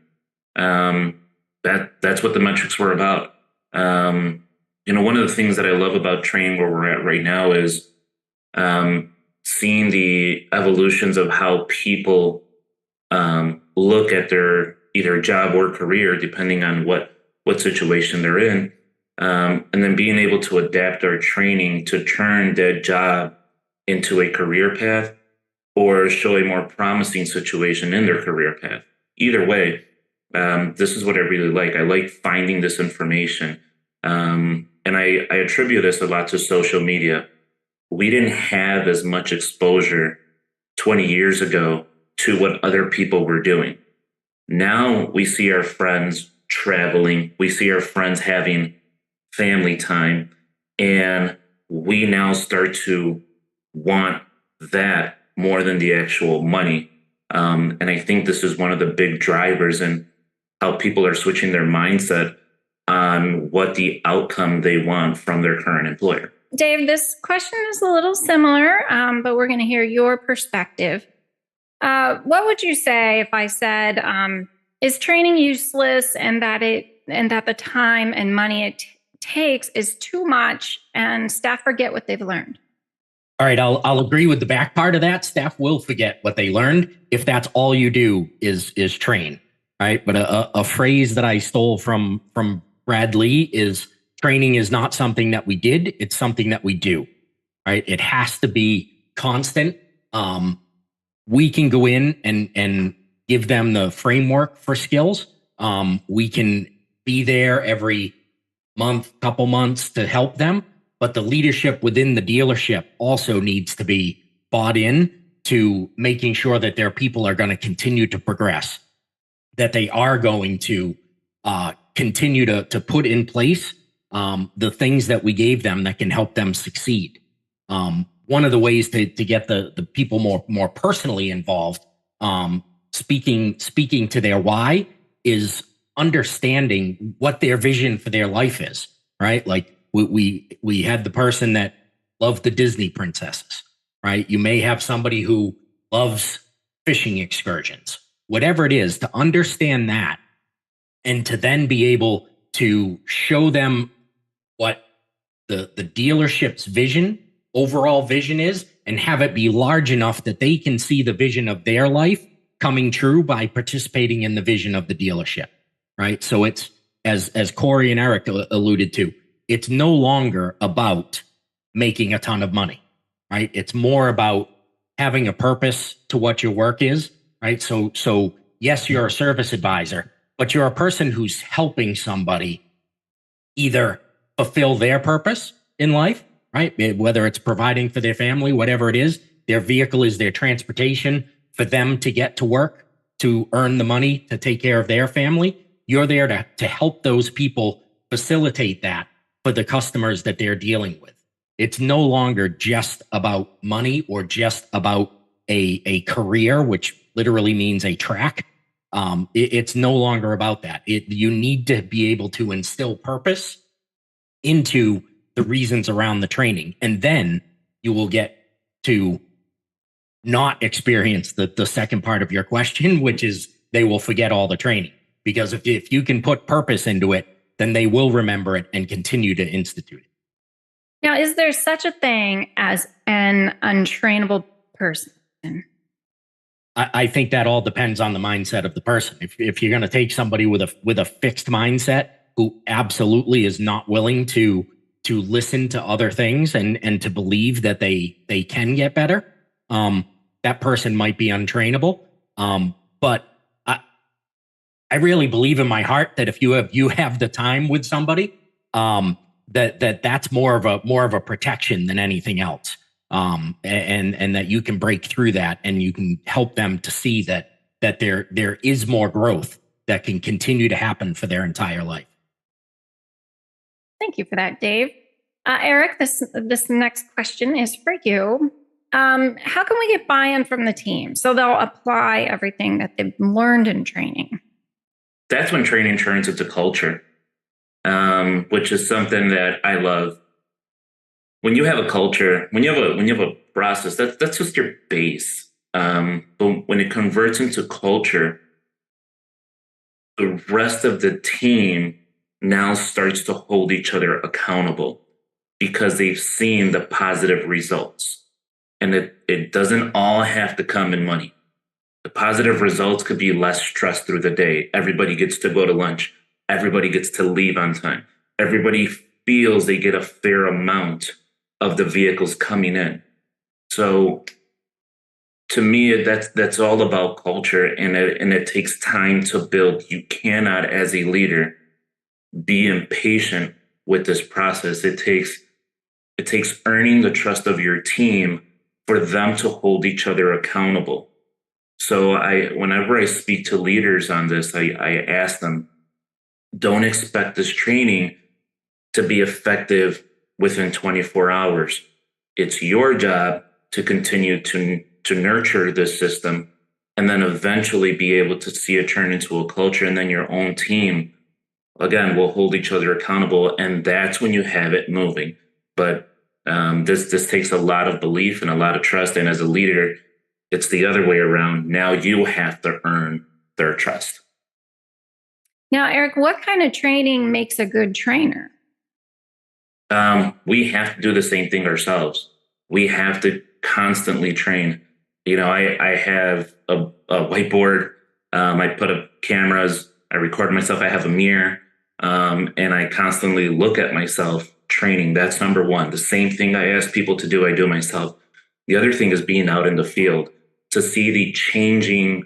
That's what the metrics were about. One of the things that I love about training where we're at right now is seeing the evolutions of how people look at their either job or career, depending on what situation they're in, and then being able to adapt our training to turn that job into a career path or show a more promising situation in their career path. Either way, this is what I really like. I like finding this information. And I attribute this a lot to social media. We didn't have as much exposure 20 years ago to what other people were doing. Now we see our friends traveling. We see our friends having family time. And we now start to want that more than the actual money. And I think this is one of the big drivers in how people are switching their mindset on what the outcome they want from their current employer. Dave, this question is a little similar, but we're going to hear your perspective. What would you say if I said, is training useless and that the time and money it takes is too much and staff forget what they've learned? All right, I'll agree with the back part of that. Staff will forget what they learned if that's all you do is train. All right, but a phrase that I stole from Brad Lee is training is not something that we did, it's something that we do. All right, it has to be constant. We can go in and give them the framework for skills. We can be there every month, couple months to help them, but the leadership within the dealership also needs to be bought in to making sure that their people are going to continue to progress, that they are going to continue to put in place the things that we gave them that can help them succeed. One of the ways to get the people more personally involved, speaking to their why, is understanding what their vision for their life is, right? Like we had the person that loved the Disney princesses, right? You may have somebody who loves fishing excursions, whatever it is, to understand that and to then be able to show them what the dealership's vision, overall vision is, and have it be large enough that they can see the vision of their life coming true by participating in the vision of the dealership, right? So it's, as Corey and Eric alluded to, it's no longer about making a ton of money, right? It's more about having a purpose to what your work is, right? So yes, you're a service advisor, but you're a person who's helping somebody either fulfill their purpose in life, right? Whether it's providing for their family, whatever it is, their vehicle is their transportation for them to get to work, to earn the money, to take care of their family. You're there to help those people facilitate that for the customers that they're dealing with. It's no longer just about money or just about a career, which literally means a track. It's no longer about that. You need to be able to instill purpose into the reasons around the training, and then you will get to not experience the second part of your question, which is they will forget all the training. Because if you can put purpose into it, then they will remember it and continue to institute it. Now, is there such a thing as an untrainable person? I think that all depends on the mindset of the person. If you're going to take somebody with a fixed mindset who absolutely is not willing to listen to other things and to believe that they can get better, that person might be untrainable. But I really believe in my heart that if you have the time with somebody, that's more of a protection than anything else. And that you can break through that and you can help them to see that there is more growth that can continue to happen for their entire life. Thank you for that, Dave. Eric, this next question is for you. How can we get buy-in from the team so they'll apply everything that they've learned in training? That's when training turns into culture, which is something that I love. When you have a culture, when you have a process, that's just your base. But when it converts into culture, the rest of the team now starts to hold each other accountable because they've seen the positive results. And it doesn't all have to come in money. The positive results could be less stress through the day. Everybody gets to go to lunch. Everybody gets to leave on time. Everybody feels they get a fair amount of the vehicles coming in. So to me, that's all about culture, and it takes time to build. You cannot, as a leader, be impatient with this process. It takes earning the trust of your team for them to hold each other accountable. So whenever I speak to leaders on this, I ask them, don't expect this training to be effective within 24 hours. It's your job to continue to nurture this system and then eventually be able to see it turn into a culture, and then your own team, again, will hold each other accountable, and that's when you have it moving. But this takes a lot of belief and a lot of trust, and as a leader, it's the other way around. Now you have to earn their trust. Now, Eric, what kind of training makes a good trainer? We have to do the same thing ourselves. We have to constantly train. I have a whiteboard. I put up cameras. I record myself. I have a mirror. And I constantly look at myself training. That's number one. The same thing I ask people to do, I do myself. The other thing is being out in the field to see the changing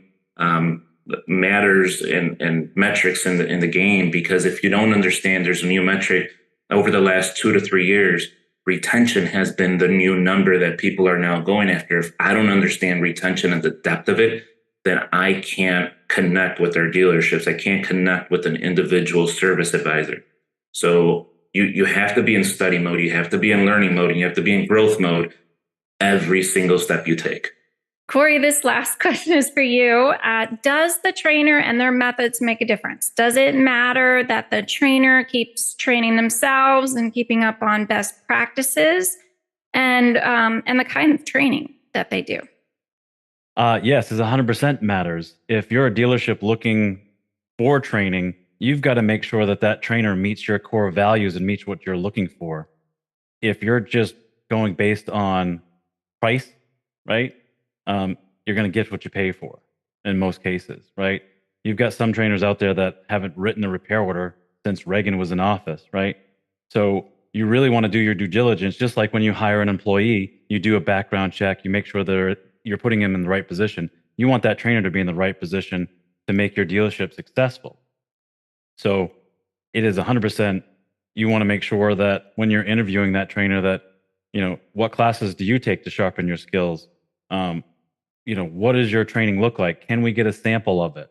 matters and metrics in the game, because if you don't understand there's a new metric over the last 2 to 3 years, retention has been the new number that people are now going after. If I don't understand retention and the depth of it, then I can't connect with our dealerships. I can't connect with an individual service advisor. So you have to be in study mode, you have to be in learning mode, and you have to be in growth mode every single step you take. Corey, this last question is for you. Does the trainer and their methods make a difference? Does it matter that the trainer keeps training themselves and keeping up on best practices and the kind of training that they do? Yes, it's 100% matters. If you're a dealership looking for training, you've got to make sure that that trainer meets your core values and meets what you're looking for. If you're just going based on price, right? You're going to get what you pay for in most cases, right? You've got some trainers out there that haven't written a repair order since Reagan was in office, right? So you really want to do your due diligence, just like when you hire an employee, you do a background check, you make sure that you're putting him in the right position. You want that trainer to be in the right position to make your dealership successful. So it is 100%, you want to make sure that when you're interviewing that trainer that, what classes do you take to sharpen your skills? What does your training look like? Can we get a sample of it,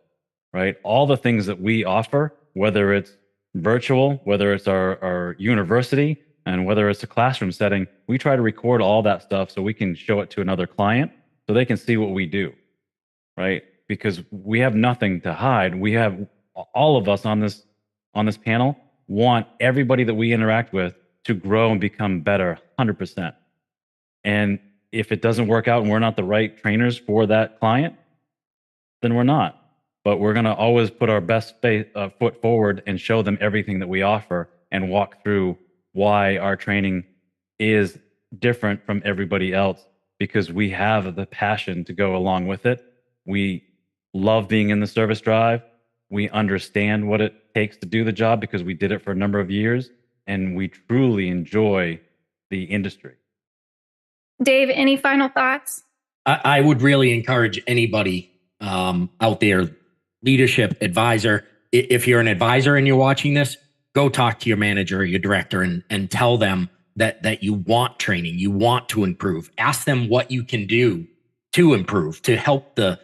right? All the things that we offer, whether it's virtual, whether it's our university, and whether it's a classroom setting, we try to record all that stuff so we can show it to another client so they can see what we do, right? Because we have nothing to hide. We have all of us on this panel want everybody that we interact with to grow and become better 100%. And if it doesn't work out and we're not the right trainers for that client, then we're not. But we're going to always put our best foot forward and show them everything that we offer and walk through why our training is different from everybody else, because we have the passion to go along with it. We love being in the service drive. We understand what it takes to do the job because we did it for a number of years, and we truly enjoy the industry. Dave, any final thoughts? I would really encourage anybody out there, leadership, advisor, if you're an advisor and you're watching this, go talk to your manager or your director and tell them that you want training, you want to improve. Ask them what you can do to improve, to help the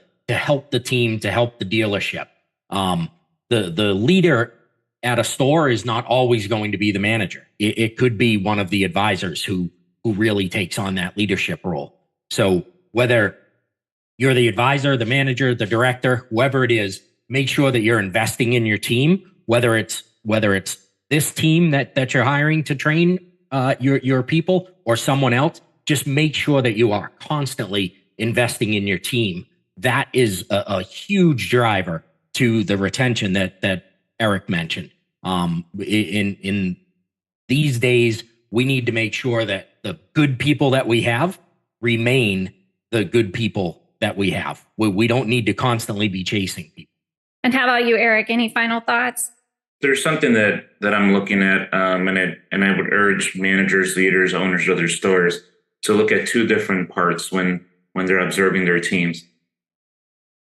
team, to help the dealership. The leader at a store is not always going to be the manager. It could be one of the advisors who really takes on that leadership role. So whether you're the advisor, the manager, the director, whoever it is, make sure that you're investing in your team, whether it's this team that you're hiring to train your people or someone else. Just make sure that you are constantly investing in your team. That is a huge driver to the retention that Eric mentioned. In these days, we need to make sure that the good people that we have remain the good people that we have. We don't need to constantly be chasing people. And how about you, Eric? Any final thoughts? There's something that I'm looking at, and I would urge managers, leaders, owners of their stores to look at two different parts when they're observing their teams.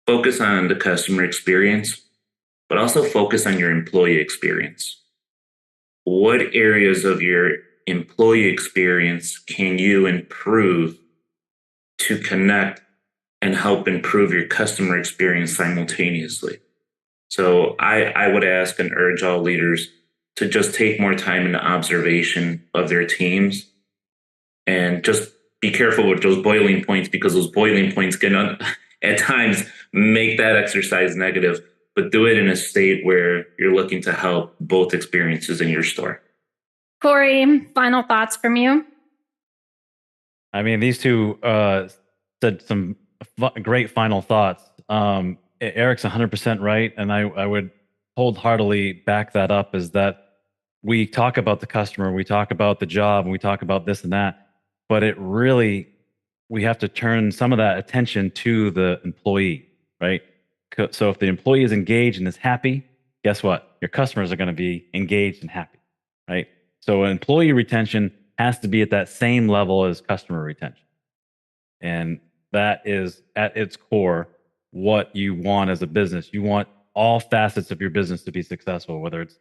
Focus on the customer experience, but also focus on your employee experience. What areas of your employee experience can you improve to connect and help improve your customer experience simultaneously? So I would ask and urge all leaders to just take more time in the observation of their teams, and just be careful with those boiling points, because those boiling points can at times make that exercise negative, but do it in a state where you're looking to help both experiences in your store. Corey, final thoughts from you? I mean, these two said some great final thoughts. Eric's 100% right, and I would wholeheartedly back that up, is that we talk about the customer, we talk about the job, and we talk about this and that, but we have to turn some of that attention to the employee, right? So if the employee is engaged and is happy, guess what? Your customers are going to be engaged and happy, right? So employee retention has to be at that same level as customer retention. And that is at its core what you want as a business. You want all facets of your business to be successful, whether it's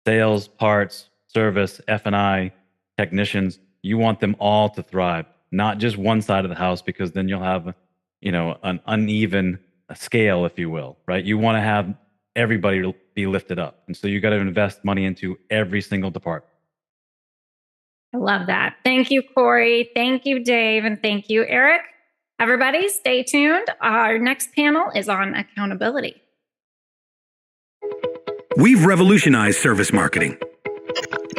sales, parts, service, F&I, technicians. You want them all to thrive, not just one side of the house, because then you'll have, an uneven scale, if you will, right? You want to have everybody be lifted up. And so you got to invest money into every single department. I love that. Thank you, Corey. Thank you, Dave. And thank you, Eric. Everybody, stay tuned. Our next panel is on accountability. We've revolutionized service marketing.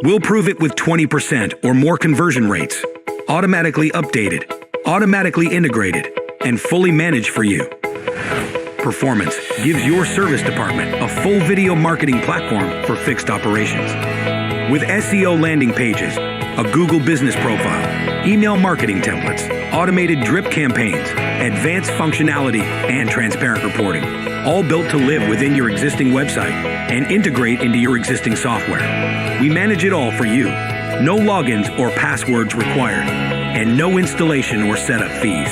We'll prove it with 20% or more conversion rates, automatically updated, automatically integrated, and fully managed for you. Performance gives your service department a full video marketing platform for fixed operations. With SEO landing pages, a Google business profile, email marketing templates, automated drip campaigns, advanced functionality, and transparent reporting, all built to live within your existing website and integrate into your existing software. We manage it all for you. No logins or passwords required, and no installation or setup fees.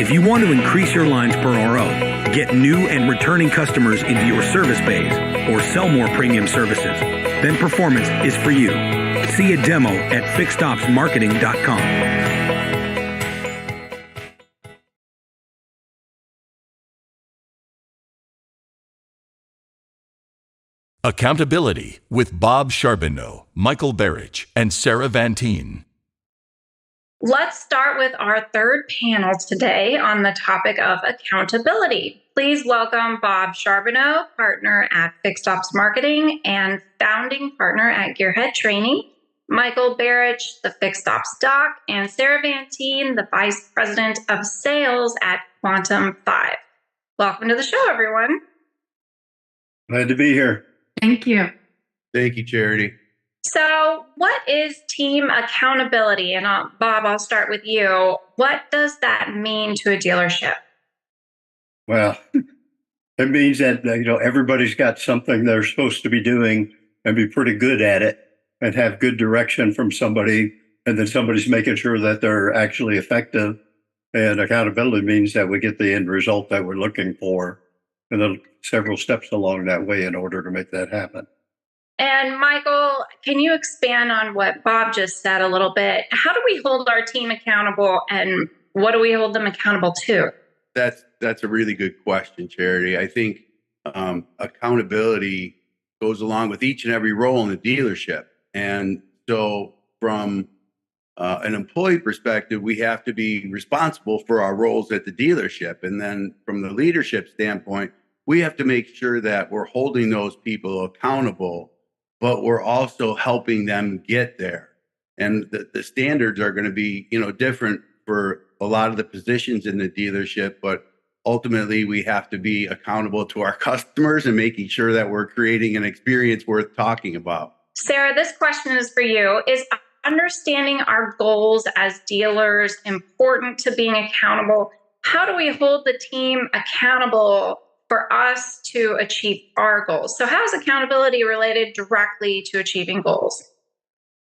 If you want to increase your lines per RO, get new and returning customers into your service bays, or sell more premium services, then Performance is for you. See a demo at FixedOPSmarketing.com. Accountability with Bob Charbeneau, Michael Barich, and Sarah VANTINE. Let's start with our third panel today on the topic of accountability. Please welcome Bob Charbeneau, partner at FixedOPS Marketing and founding partner at Gearhead Training, Michael Barich, the FixedOPS Doc, and Sarah VANTINE, the Vice President of Sales at Quantum 5. Welcome to the show, everyone. Glad to be here. Thank you. Thank you, Charity. So what is team accountability? And Bob, I'll start with you. What does that mean to a dealership? Well, it means that everybody's got something they're supposed to be doing and be pretty good at it and have good direction from somebody, and then somebody's making sure that they're actually effective. And accountability means that we get the end result that we're looking for, and then several steps along that way in order to make that happen. And Michael, can you expand on what Bob just said a little bit? How do we hold our team accountable, and what do we hold them accountable to? That's a really good question, Charity. I think accountability goes along with each and every role in the dealership. And so from an employee perspective, we have to be responsible for our roles at the dealership. And then from the leadership standpoint, we have to make sure that we're holding those people accountable, but we're also helping them get there. And the standards are going to be, different for a lot of the positions in the dealership, but ultimately we have to be accountable to our customers and making sure that we're creating an experience worth talking about. Sarah, this question is for you. Is understanding our goals as dealers important to being accountable? How do we hold the team accountable for us to achieve our goals? So how is accountability related directly to achieving goals?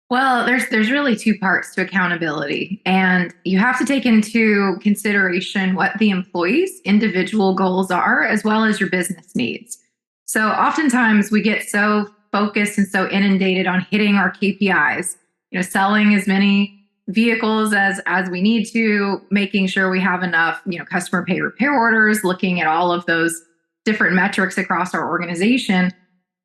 Well, there's really two parts to accountability, and you have to take into consideration what the employee's individual goals are, as well as your business needs. So oftentimes we get so focused and so inundated on hitting our KPIs, selling as many vehicles as we need to, making sure we have enough, customer pay repair orders, looking at all of those different metrics across our organization.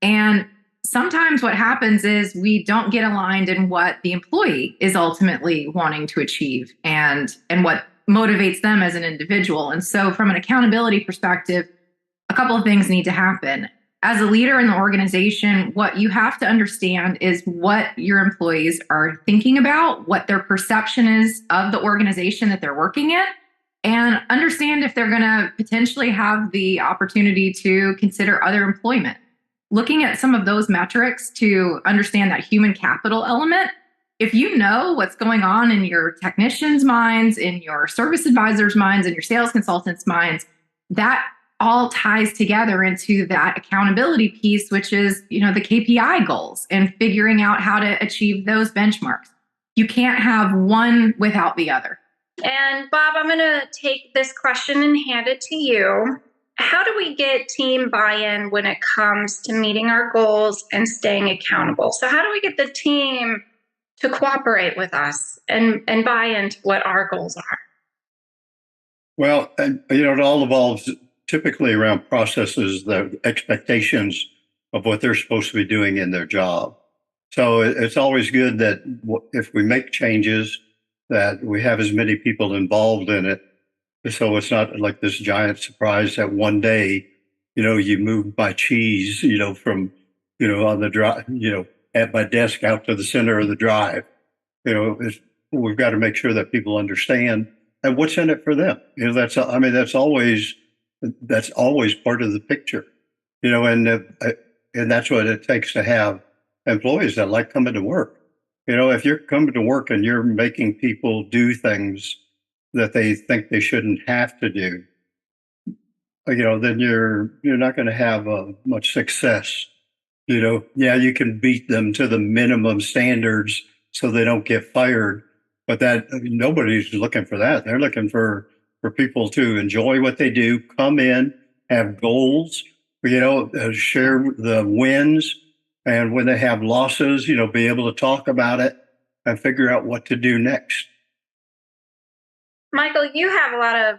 And sometimes what happens is we don't get aligned in what the employee is ultimately wanting to achieve and what motivates them as an individual. And so from an accountability perspective, a couple of things need to happen. As a leader in the organization, what you have to understand is what your employees are thinking about, what their perception is of the organization that they're working in, and understand if they're going to potentially have the opportunity to consider other employment. Looking at some of those metrics to understand that human capital element, if you know what's going on in your technicians' minds, in your service advisors' minds, in your sales consultants' minds, that all ties together into that accountability piece, which is, the KPI goals and figuring out how to achieve those benchmarks. You can't have one without the other. And Bob, I'm going to take this question and hand it to you. how do we get team buy-in when it comes to meeting our goals and staying accountable? So how do we get the team to cooperate with us and buy into what our goals are? Well, and, it all evolves typically around processes, the expectations of what they're supposed to be doing in their job. So it's always good that if we make changes, that we have as many people involved in it. So it's not like this giant surprise that one day, you move my cheese, from, on the drive, at my desk out to the center of the drive. We've got to make sure that people understand and what's in it for them. That's always part of the picture, and that's what it takes to have employees that like coming to work. If you're coming to work and you're making people do things that they think they shouldn't have to do, then you're not going to have much success. Yeah, you can beat them to the minimum standards so they don't get fired, but nobody's looking for that. They're looking for people to enjoy what they do, come in, have goals, share the wins, and when they have losses, be able to talk about it and figure out what to do next. Michael, you have a lot of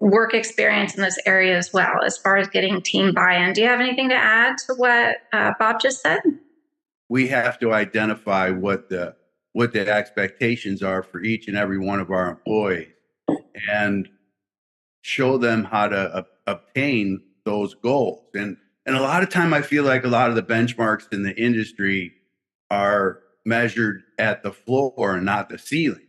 work experience in this area as well, as far as getting team buy-in. Do you have anything to add to what Bob just said? We have to identify what the expectations are for each and every one of our employees and show them how to obtain those goals. And a lot of time, I feel like a lot of the benchmarks in the industry are measured at the floor and not the ceiling.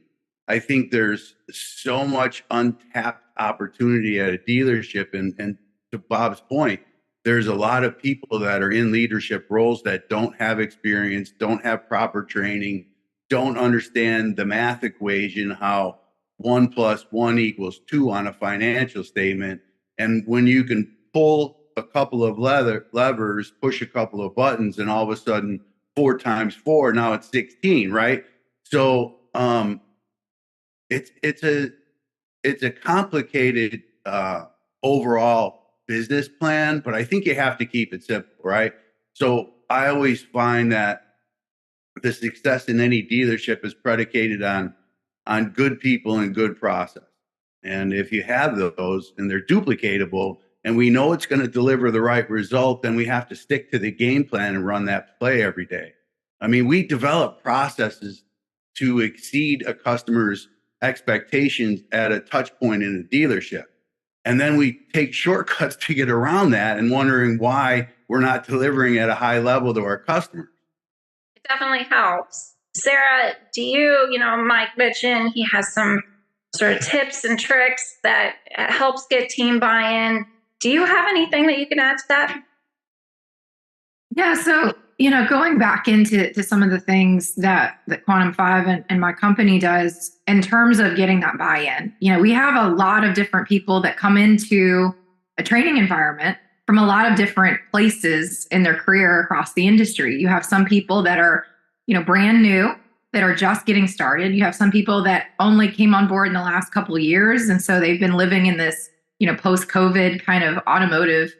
I think there's so much untapped opportunity at a dealership. And to Bob's point, there's a lot of people that are in leadership roles that don't have experience, don't have proper training, don't understand the math equation, how 1 + 1 = 2 on a financial statement. And when you can pull a couple of levers, push a couple of buttons, and all of a sudden 4 times 4, now it's 16, right? So it's a complicated overall business plan, but I think you have to keep it simple, right? So I always find that the success in any dealership is predicated on good people and good process. And if you have those and they're duplicatable and we know it's going to deliver the right result, then we have to stick to the game plan and run that play every day. I mean, we develop processes to exceed a customer's expectations at a touch point in a dealership. And then we take shortcuts to get around that and wondering why we're not delivering at a high level to our customers. It definitely helps. Sarah, do you, Mike mentioned he has some sort of tips and tricks that helps get team buy-in. Do you have anything that you can add to that? Yeah, so, going back into some of the things that Quantum 5 and my company does in terms of getting that buy-in, we have a lot of different people that come into a training environment from a lot of different places in their career across the industry. You have some people that are, brand new, that are just getting started. You have some people that only came on board in the last couple of years. And so they've been living in this, post-COVID kind of automotive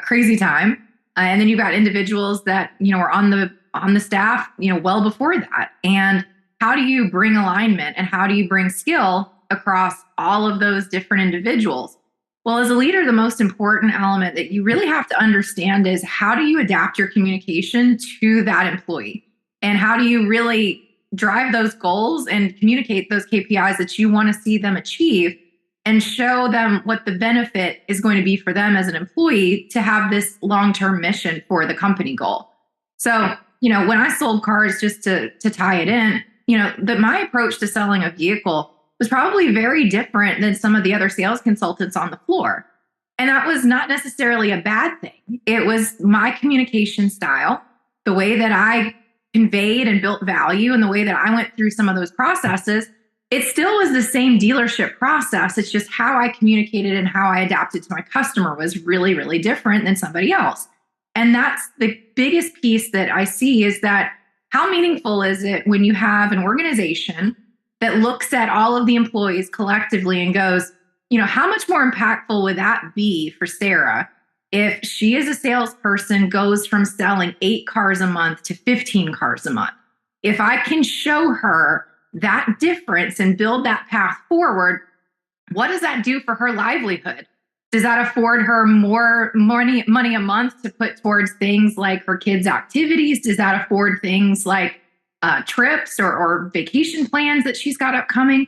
crazy time. And then you've got individuals that, are on the staff, well before that. And how do you bring alignment and how do you bring skill across all of those different individuals? Well, as a leader, the most important element that you really have to understand is how do you adapt your communication to that employee? And how do you really drive those goals and communicate those KPIs that you want to see them achieve and show them what the benefit is going to be for them as an employee to have this long-term mission for the company goal. So, when I sold cars, just to tie it in, my approach to selling a vehicle was probably very different than some of the other sales consultants on the floor. And that was not necessarily a bad thing. It was my communication style, the way that I conveyed and built value and the way that I went through some of those processes. It still was the same dealership process. It's just how I communicated and how I adapted to my customer was really, really different than somebody else. And that's the biggest piece that I see is that how meaningful is it when you have an organization that looks at all of the employees collectively and goes, how much more impactful would that be for Sarah if she as a salesperson goes from selling 8 cars a month to 15 cars a month? If I can show her that difference and build that path forward, what does that do for her livelihood? Does that afford her more money a month to put towards things like her kids' activities? Does that afford things like trips or vacation plans that she's got upcoming?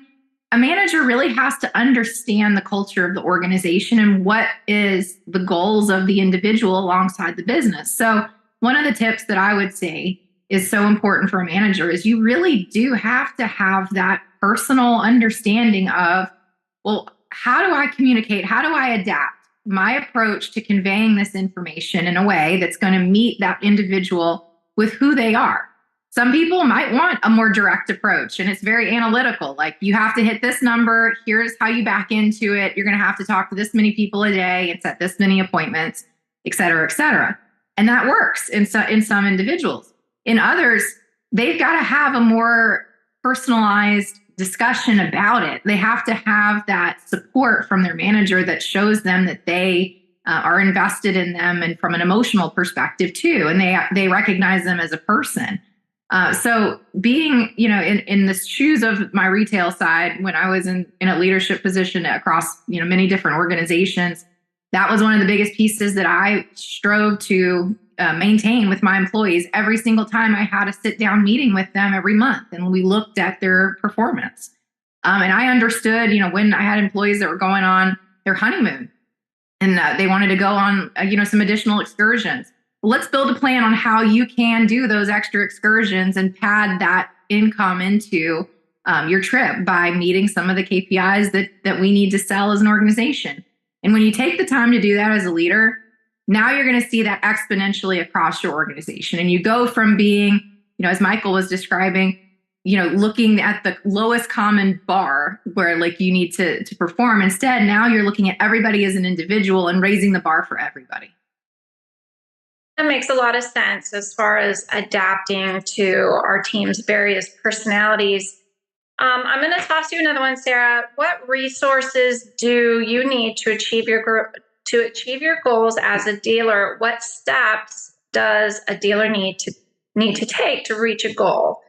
A manager really has to understand the culture of the organization and what is the goals of the individual alongside the business. So one of the tips that I would say is so important for a manager is you really do have to have that personal understanding of, well, how do I communicate? How do I adapt my approach to conveying this information in a way that's going to meet that individual with who they are? Some people might want a more direct approach, and it's very analytical. Like, you have to hit this number. Here's how you back into it. You're going to have to talk to this many people a day and set this many appointments, et cetera, et cetera. And that works in some individuals. In others, they've got to have a more personalized discussion about it. They have to have that support from their manager that shows them that they are invested in them, and from an emotional perspective too, and they recognize them as a person. So being, in the shoes of my retail side, when I was in a leadership position across, many different organizations, that was one of the biggest pieces that I strove to maintain with my employees. Every single time I had a sit down meeting with them every month, and we looked at their performance. And I understood, when I had employees that were going on their honeymoon and they wanted to go on, some additional excursions. Let's build a plan on how you can do those extra excursions and pad that income into your trip by meeting some of the KPIs that we need to sell as an organization. And when you take the time to do that as a leader, now you're going to see that exponentially across your organization. And you go from being, as Michael was describing, looking at the lowest common bar where like you need to perform. Instead, now you're looking at everybody as an individual and raising the bar for everybody. That makes a lot of sense as far as adapting to our team's various personalities. I'm going to toss you another one, Sarah. What resources do you need to achieve your goals as a dealer? What steps does a dealer need to take to reach a goal?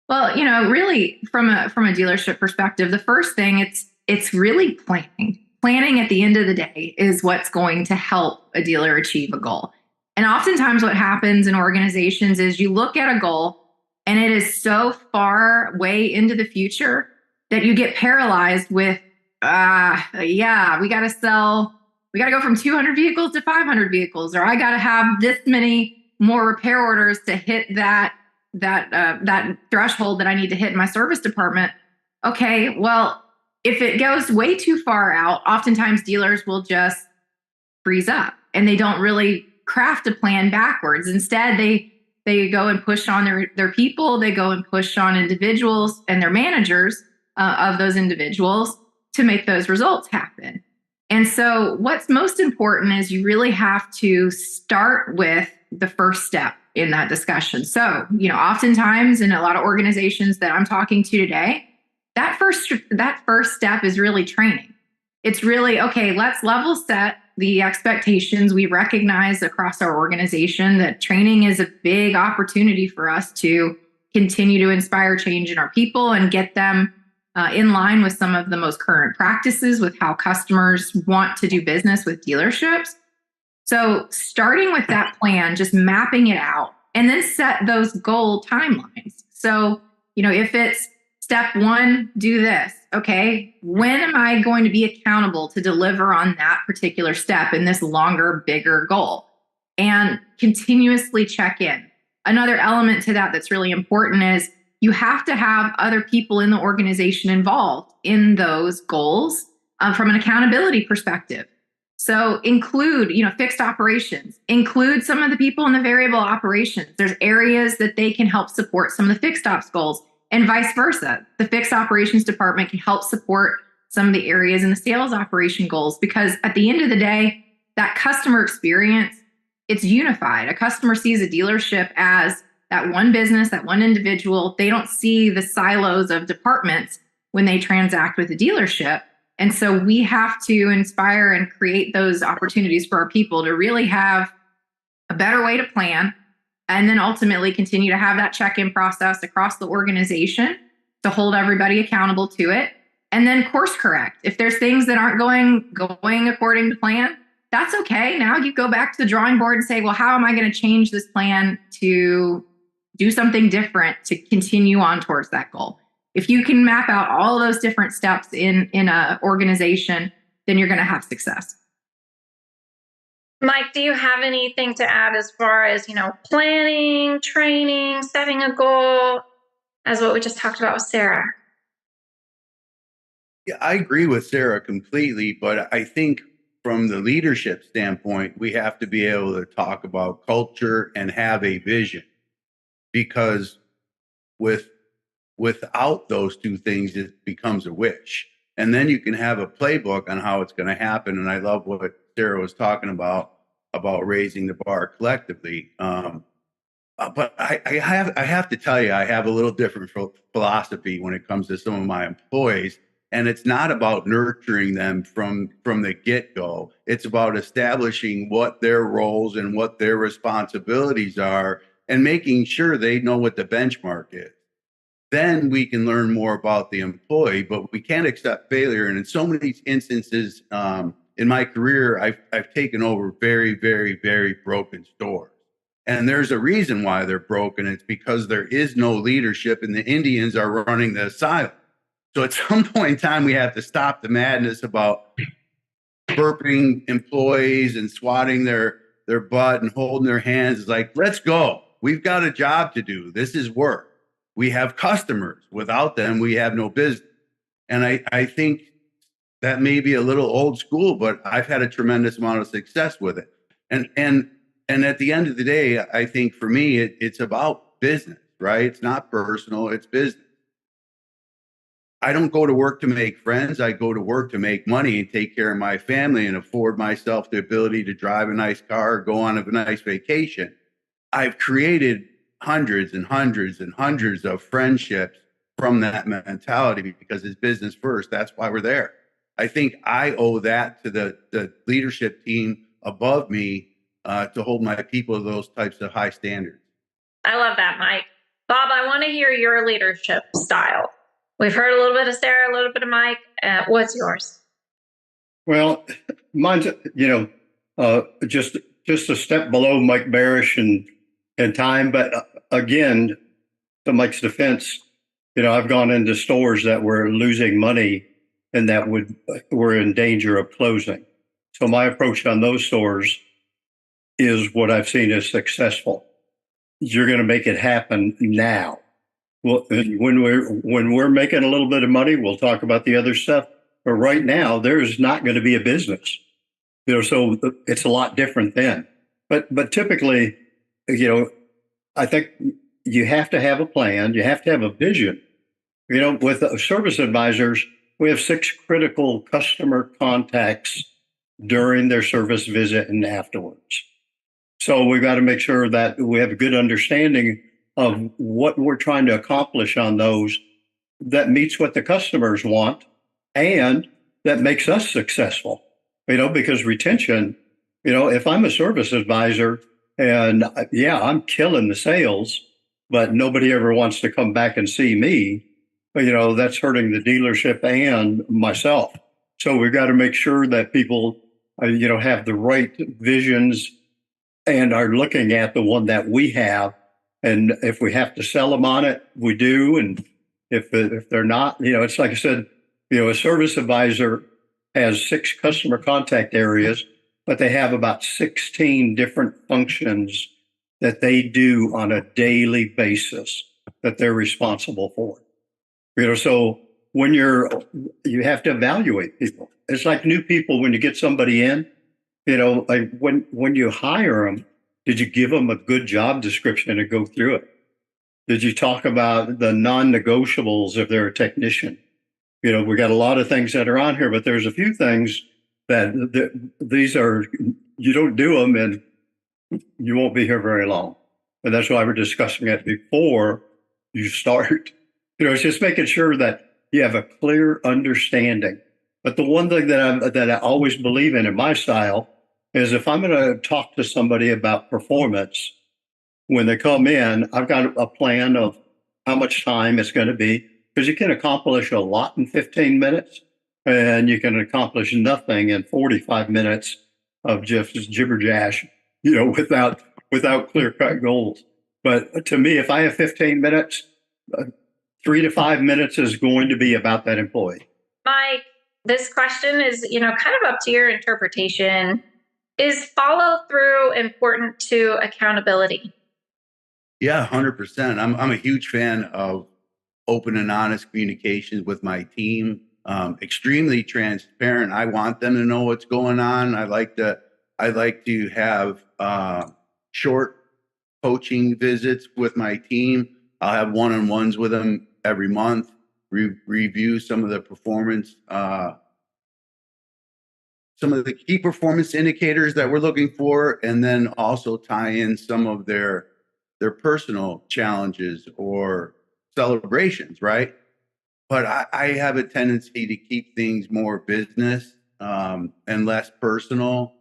Well, really from a dealership perspective, the first thing it's really planning. Planning at the end of the day is what's going to help a dealer achieve a goal. And oftentimes what happens in organizations is you look at a goal and it is so far way into the future that you get paralyzed with, we got to go from 200 vehicles to 500 vehicles, or I got to have this many more repair orders to hit that threshold that I need to hit in my service department. Okay, well, if it goes way too far out, oftentimes dealers will just freeze up and they don't really craft a plan backwards. Instead, they go and push on their people, they go and push on individuals and their managers of those individuals to make those results happen. And so what's most important is you really have to start with the first step in that discussion. So, oftentimes in a lot of organizations that I'm talking to today, that first step is really training. It's really, okay, let's level set the expectations. We recognize across our organization that training is a big opportunity for us to continue to inspire change in our people and get them in line with some of the most current practices with how customers want to do business with dealerships. So starting with that plan, just mapping it out, and then set those goal timelines. So, if it's step 1, do this. Okay, when am I going to be accountable to deliver on that particular step in this longer, bigger goal? And continuously check in. Another element to that that's really important is you have to have other people in the organization involved in those goals from an accountability perspective. So include, fixed operations, include some of the people in the variable operations. There's areas that they can help support some of the fixed ops goals, and vice versa. The fixed operations department can help support some of the areas in the sales operation goals, because at the end of the day, that customer experience, it's unified. A customer sees a dealership as that one business, that one individual. They don't see the silos of departments when they transact with a dealership. And so we have to inspire and create those opportunities for our people to really have a better way to plan, and then ultimately continue to have that check-in process across the organization to hold everybody accountable to it, and then course correct. If there's things that aren't going according to plan, that's okay. Now you go back to the drawing board and say, well, how am I going to change this plan to do something different to continue on towards that goal? If you can map out all those different steps in a organization, then you're going to have success. Mike, do you have anything to add as far as, planning, training, setting a goal, as what we just talked about with Sarah? Yeah, I agree with Sarah completely, but I think from the leadership standpoint, we have to be able to talk about culture and have a vision, because without those two things, it becomes a wish. And then you can have a playbook on how it's going to happen. And I love what Sarah was talking about raising the bar collectively. But I have to tell you, I have a little different philosophy when it comes to some of my employees. And it's not about nurturing them from the get-go. It's about establishing what their roles and what their responsibilities are and making sure they know what the benchmark is. Then we can learn more about the employee, but we can't accept failure. And in so many instances in my career, I've taken over very, very, very broken stores. And there's a reason why they're broken. It's because there is no leadership and the Indians are running the asylum. So at some point in time, we have to stop the madness about burping employees and swatting their butt and holding their hands. It's like, let's go. We've got a job to do. This is work. We have customers. Without them, we have no business. And I think that may be a little old school, but I've had a tremendous amount of success with it. And at the end of the day, I think for me, it's about business, right? It's not personal, it's business. I don't go to work to make friends. I go to work to make money and take care of my family and afford myself the ability to drive a nice car, go on a nice vacation. I've created hundreds and hundreds and hundreds of friendships from that mentality because it's business first. That's why we're there. I think I owe that to the leadership team above me to hold my people to those types of high standards. I love that, Mike. Bob, I want to hear your leadership style. We've heard a little bit of Sarah, a little bit of Mike. What's yours? Well, mine's, just a step below Mike Barish in time. But again, to Mike's defense, I've gone into stores that were losing money and that were in danger of closing. So my approach on those stores is what I've seen as successful. You're going to make it happen now. Well, when we're making a little bit of money, we'll talk about the other stuff. But right now, there is not going to be a business. So it's a lot different then. But typically, I think you have to have a plan. You have to have a vision. With service advisors, we have 6 critical customer contacts during their service visit and afterwards. So we've got to make sure that we have a good understanding of what we're trying to accomplish on those that meets what the customers want and that makes us successful, because retention, if I'm a service advisor and I'm killing the sales, but nobody ever wants to come back and see me, that's hurting the dealership and myself. So we've got to make sure that people, have the right visions and are looking at the one that we have. And if we have to sell them on it, we do. And if they're not, it's like I said, a service advisor has 6 customer contact areas, but they have about 16 different functions that they do on a daily basis that they're responsible for. So when you have to evaluate people. It's like new people when you get somebody in, like when you hire them, did you give them a good job description and go through it? Did you talk about the non-negotiables if they're a technician? We got a lot of things that are on here, but there's a few things that these are, you don't do them and you won't be here very long. And that's why we're discussing it before you start. It's just making sure that you have a clear understanding But the one thing that I always believe in my style is if I'm going to talk to somebody about performance, when they come in, I've got a plan of how much time it's going to be, because you can accomplish a lot in 15 minutes and you can accomplish nothing in 45 minutes of just jibber-jash, without clear-cut goals. But to me, if I have 15 minutes, 3 to 5 minutes is going to be about that employee. Mike, this question is, kind of up to your interpretation. Is follow through important to accountability? Yeah, 100%. I'm a huge fan of open and honest communications with my team. Extremely transparent. I want them to know what's going on. I like to have short coaching visits with my team. I'll have one-on-ones with them every month, review some of the performance, some of the key performance indicators that we're looking for, and then also tie in some of their personal challenges or celebrations, right? But I have a tendency to keep things more business and less personal.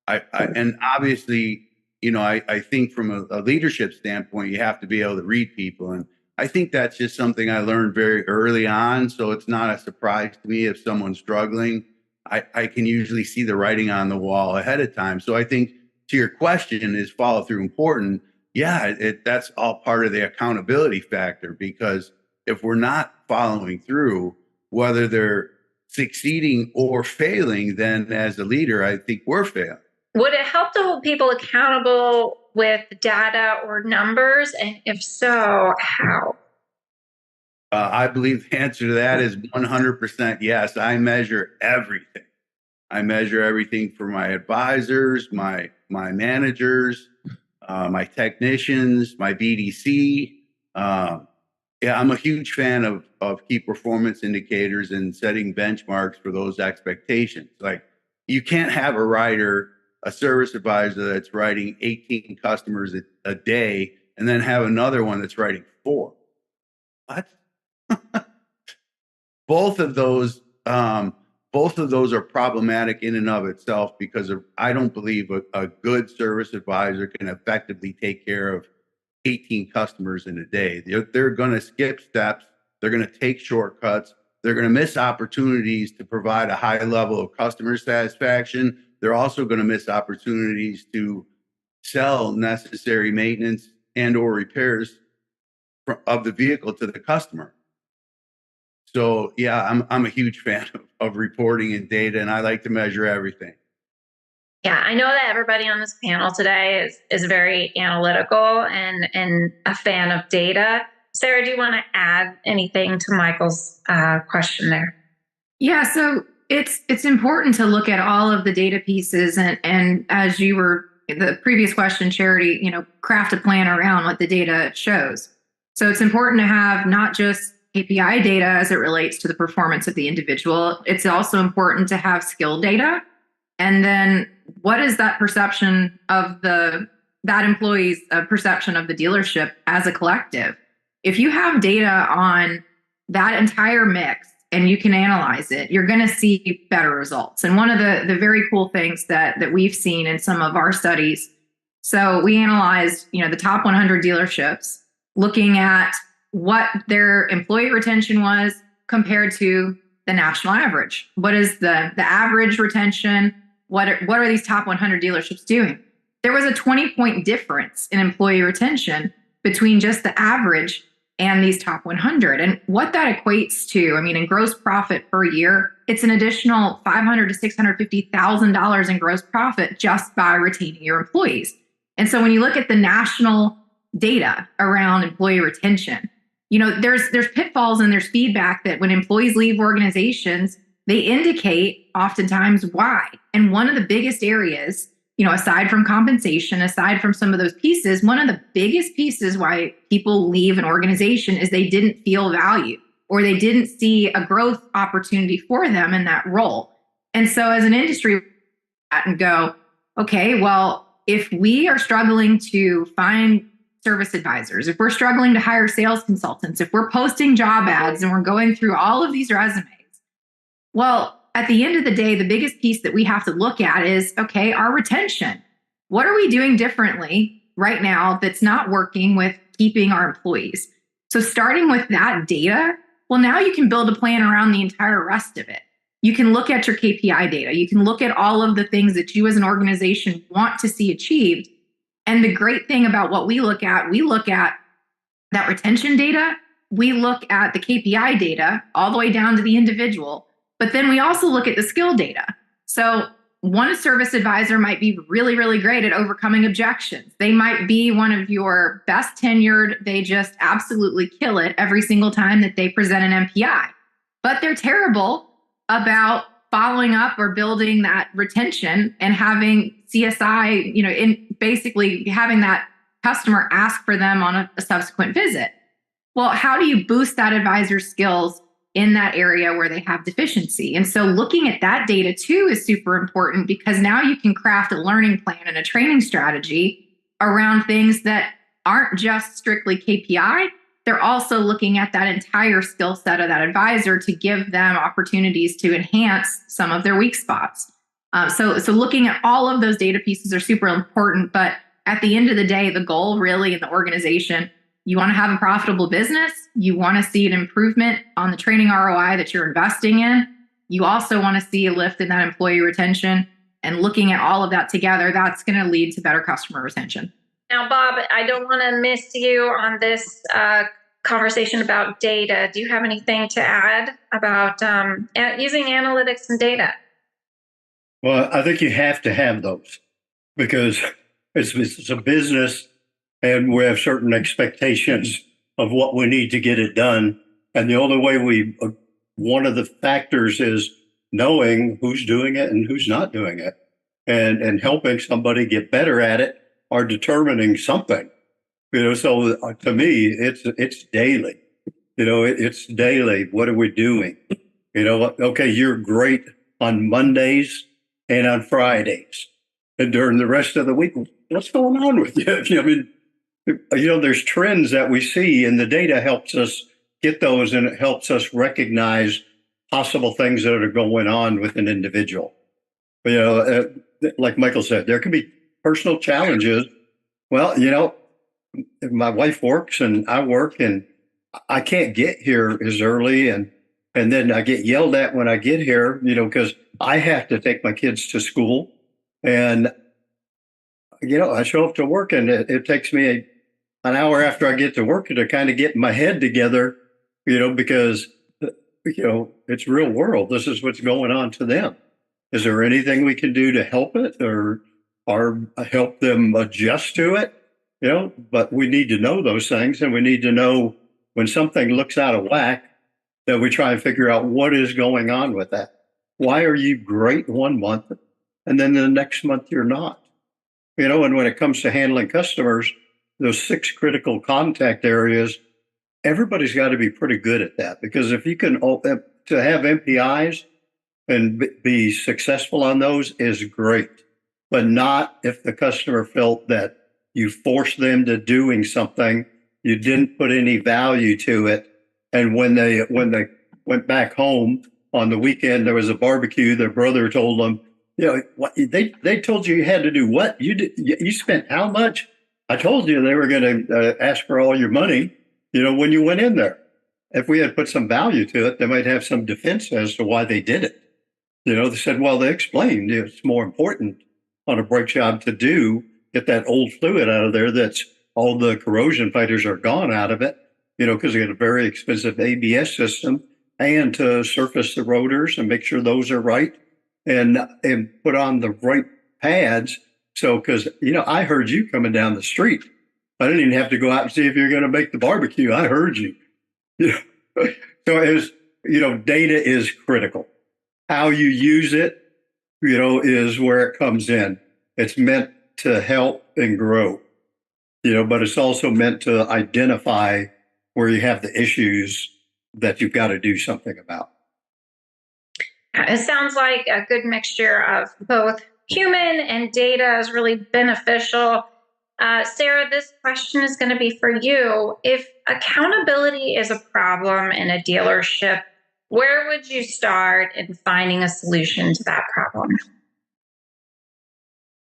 And obviously, I think from a leadership standpoint, you have to be able to read people. And I think that's just something I learned very early on. So it's not a surprise to me if someone's struggling. I can usually see the writing on the wall ahead of time. So I think to your question, is follow through important? Yeah, that's all part of the accountability factor, because if we're not following through, whether they're succeeding or failing, then as a leader, I think we're failing. Would it help to hold people accountable with data or numbers? And if so, how? I believe the answer to that is 100% yes. I measure everything. I measure everything for my advisors, my managers, my technicians, my BDC. Yeah, I'm a huge fan of key performance indicators and setting benchmarks for those expectations. Like, you can't have a service advisor that's writing 18 customers a day and then have another one that's writing 4. What? Both of those are problematic in and of itself, because I don't believe a good service advisor can effectively take care of 18 customers in a day. They're going to skip steps. They're going to take shortcuts. They're going to miss opportunities to provide a high level of customer satisfaction. They're also going to miss opportunities to sell necessary maintenance and or repairs of the vehicle to the customer. So yeah, I'm a huge fan of reporting and data, and I like to measure everything. Yeah, I know that everybody on this panel today is very analytical and a fan of data. Sarah, do you want to add anything to Michael's question there? Yeah, so it's important to look at all of the data pieces, and as you were the previous question, Charity, craft a plan around what the data shows. So it's important to have not just KPI data as it relates to the performance of the individual. It's also important to have skill data. And then what is that perception of that employee's perception of the dealership as a collective? If you have data on that entire mix and you can analyze it, you're going to see better results. And one of the very cool things that we've seen in some of our studies, so we analyzed, the top 100 dealerships, looking at what their employee retention was compared to the national average. What is the average retention? What are these top 100 dealerships doing? There was a 20-point difference in employee retention between just the average and these top 100. And what that equates to, in gross profit per year, it's an additional $500,000 to $650,000 in gross profit just by retaining your employees. And so when you look at the national data around employee retention, there's pitfalls and there's feedback that when employees leave organizations, they indicate oftentimes why. And one of the biggest areas, aside from compensation, aside from some of those pieces, one of the biggest pieces why people leave an organization is they didn't feel value, or they didn't see a growth opportunity for them in that role. And so as an industry, and go, okay, well, if we are struggling to find service advisors, if we're struggling to hire sales consultants, if we're posting job ads and we're going through all of these resumes, well, at the end of the day, the biggest piece that we have to look at is, okay, our retention. What are we doing differently right now that's not working with keeping our employees? So starting with that data, well, now you can build a plan around the entire rest of it. You can look at your KPI data. You can look at all of the things that you as an organization want to see achieved. And the great thing about what we look at that retention data, we look at the KPI data all the way down to the individual, but then we also look at the skill data. So one service advisor might be really, really great at overcoming objections. They might be one of your best tenured. They just absolutely kill it every single time that they present an MPI, but they're terrible about following up or building that retention and having CSI, in basically having that customer ask for them on a subsequent visit. Well, how do you boost that advisor's skills in that area where they have deficiency? And so looking at that data too is super important, because now you can craft a learning plan and a training strategy around things that aren't just strictly KPI. They're also looking at that entire skill set of that advisor to give them opportunities to enhance some of their weak spots. So looking at all of those data pieces are super important. But at the end of the day, the goal really in the organization, you want to have a profitable business. You want to see an improvement on the training ROI that you're investing in. You also want to see a lift in that employee retention, and looking at all of that together, that's going to lead to better customer retention. Now, Bob, I don't want to miss you on this conversation about data. Do you have anything to add about using analytics and data? Well, I think you have to have those, because it's a business and we have certain expectations of what we need to get it done. And the only way one of the factors is knowing who's doing it and who's not doing it, and helping somebody get better at it or determining something. So to me, it's daily. It's daily. What are we doing? Okay, you're great on Mondays and on Fridays, and during the rest of the week, what's going on with you? I mean, there's trends that we see, and the data helps us get those, and it helps us recognize possible things that are going on with an individual. Like Michael said, there can be personal challenges. Well, my wife works and I work, and I can't get here as early, and then I get yelled at when I get here, because I have to take my kids to school, and I show up to work, and it takes me an hour after I get to work to kind of get my head together, because it's real world. This is what's going on to them. Is there anything we can do to help it or help them adjust to it? But we need to know those things, and we need to know when something looks out of whack, that we try and figure out what is going on with that. Why are you great one month and then the next month you're not? And when it comes to handling customers, those 6 critical contact areas, everybody's got to be pretty good at that, because if you can, to have MPIs and be successful on those is great, but not if the customer felt that you forced them to doing something, you didn't put any value to it. And when they went back home on the weekend, there was a barbecue, their brother told them, what they told you had to do what? You spent how much? I told you they were going to ask for all your money, when you went in there. If we had put some value to it, they might have some defense as to why they did it. They said, well, they explained it's more important on a brake job to get that old fluid out of there. That's all the corrosion fighters are gone out of it, because they got a very expensive ABS system, and to surface the rotors and make sure those are right, and put on the right pads. So, because, I heard you coming down the street. I didn't even have to go out and see if you're going to make the barbecue. I heard you. So data is critical. How you use it, is where it comes in. It's meant to help and grow, but it's also meant to identify where you have the issues that you've got to do something about. It sounds like a good mixture of both human and data is really beneficial. Sarah, this question is going to be for you. If accountability is a problem in a dealership, Where would you start in finding a solution to that problem?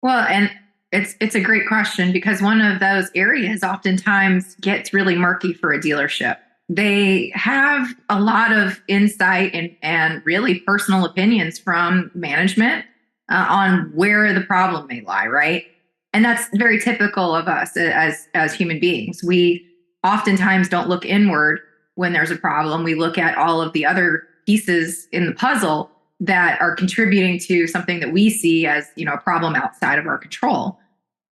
Well, and it's a great question, because one of those areas oftentimes gets really murky for a dealership. They have a lot of insight and really personal opinions from management on where the problem may lie, right? And that's very typical of us as human beings. We oftentimes don't look inward when there's a problem. We look at all of the other pieces in the puzzle that are contributing to something that we see as, a problem outside of our control.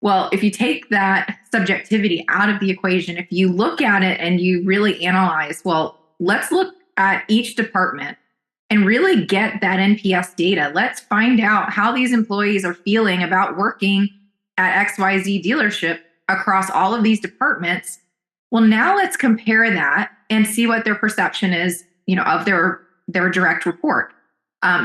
Well, if you take that subjectivity out of the equation, if you look at it and you really analyze, well, let's look at each department and really get that NPS data. Let's find out how these employees are feeling about working at XYZ dealership across all of these departments. Well, now let's compare that and see what their perception is, of their direct report.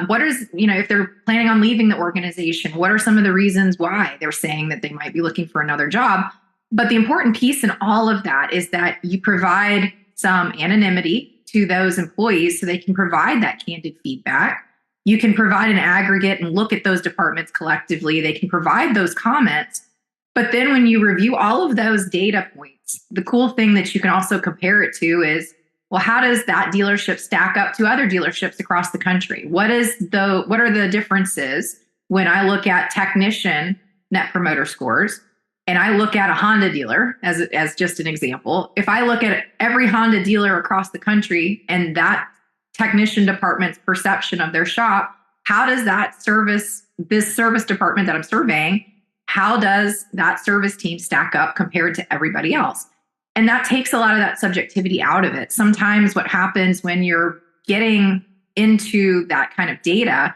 What is, if they're planning on leaving the organization, what are some of the reasons why they're saying that they might be looking for another job? But the important piece in all of that is that you provide some anonymity to those employees so they can provide that candid feedback. You can provide an aggregate and look at those departments collectively. They can provide those comments. But then when you review all of those data points, the cool thing that you can also compare it to is, well, how does that dealership stack up to other dealerships across the country? What are the differences when I look at technician net promoter scores and I look at a Honda dealer as just an example? If I look at every Honda dealer across the country and that technician department's perception of their shop, how does this service department that I'm surveying, how does that service team stack up compared to everybody else? And that takes a lot of that subjectivity out of it. Sometimes what happens when you're getting into that kind of data,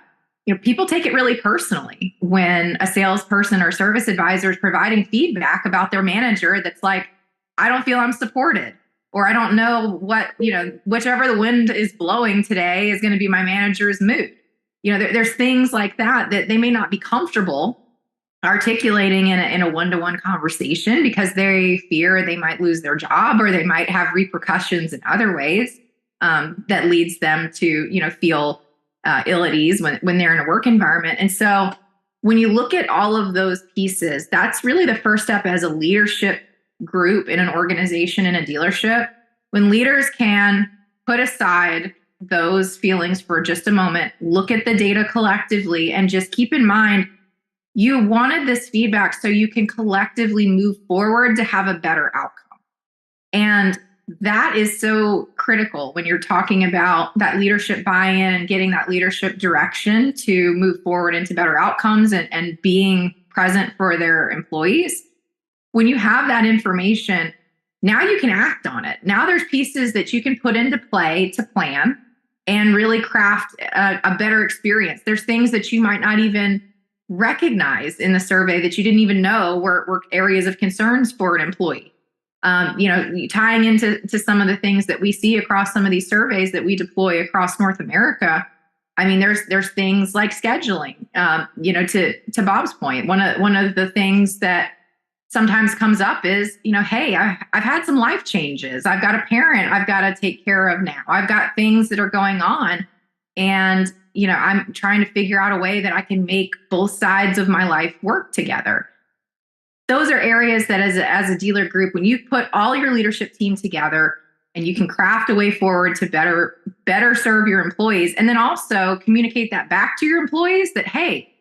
people take it really personally when a salesperson or service advisor is providing feedback about their manager that's like, I don't feel I'm supported, or I don't know what, whichever the wind is blowing today is going to be my manager's mood. There's things like that they may not be comfortable articulating in a one-to-one conversation because they fear they might lose their job or they might have repercussions in other ways that leads them to feel ill at ease when they're in a work environment. And so when you look at all of those pieces, that's really the first step as a leadership group in an organization, in a dealership. When leaders can put aside those feelings for just a moment, look at the data collectively, and just keep in mind, you wanted this feedback so you can collectively move forward to have a better outcome. And that is so critical when you're talking about that leadership buy-in and getting that leadership direction to move forward into better outcomes and being present for their employees. When you have that information, now you can act on it. Now there's pieces that you can put into play to plan and really craft a better experience. There's things that you might not even recognize in the survey that you didn't even know were areas of concerns for an employee. Tying into some of the things that we see across some of these surveys that we deploy across North America. I mean, there's things like scheduling. To Bob's point, one of the things that sometimes comes up is, hey, I've had some life changes. I've got a parent I've got to take care of now. I've got things that are going on, and I'm trying to figure out a way that I can make both sides of my life work together. Those are areas that as a dealer group, when you put all your leadership team together and you can craft a way forward to better serve your employees, and then also communicate that back to your employees that, hey,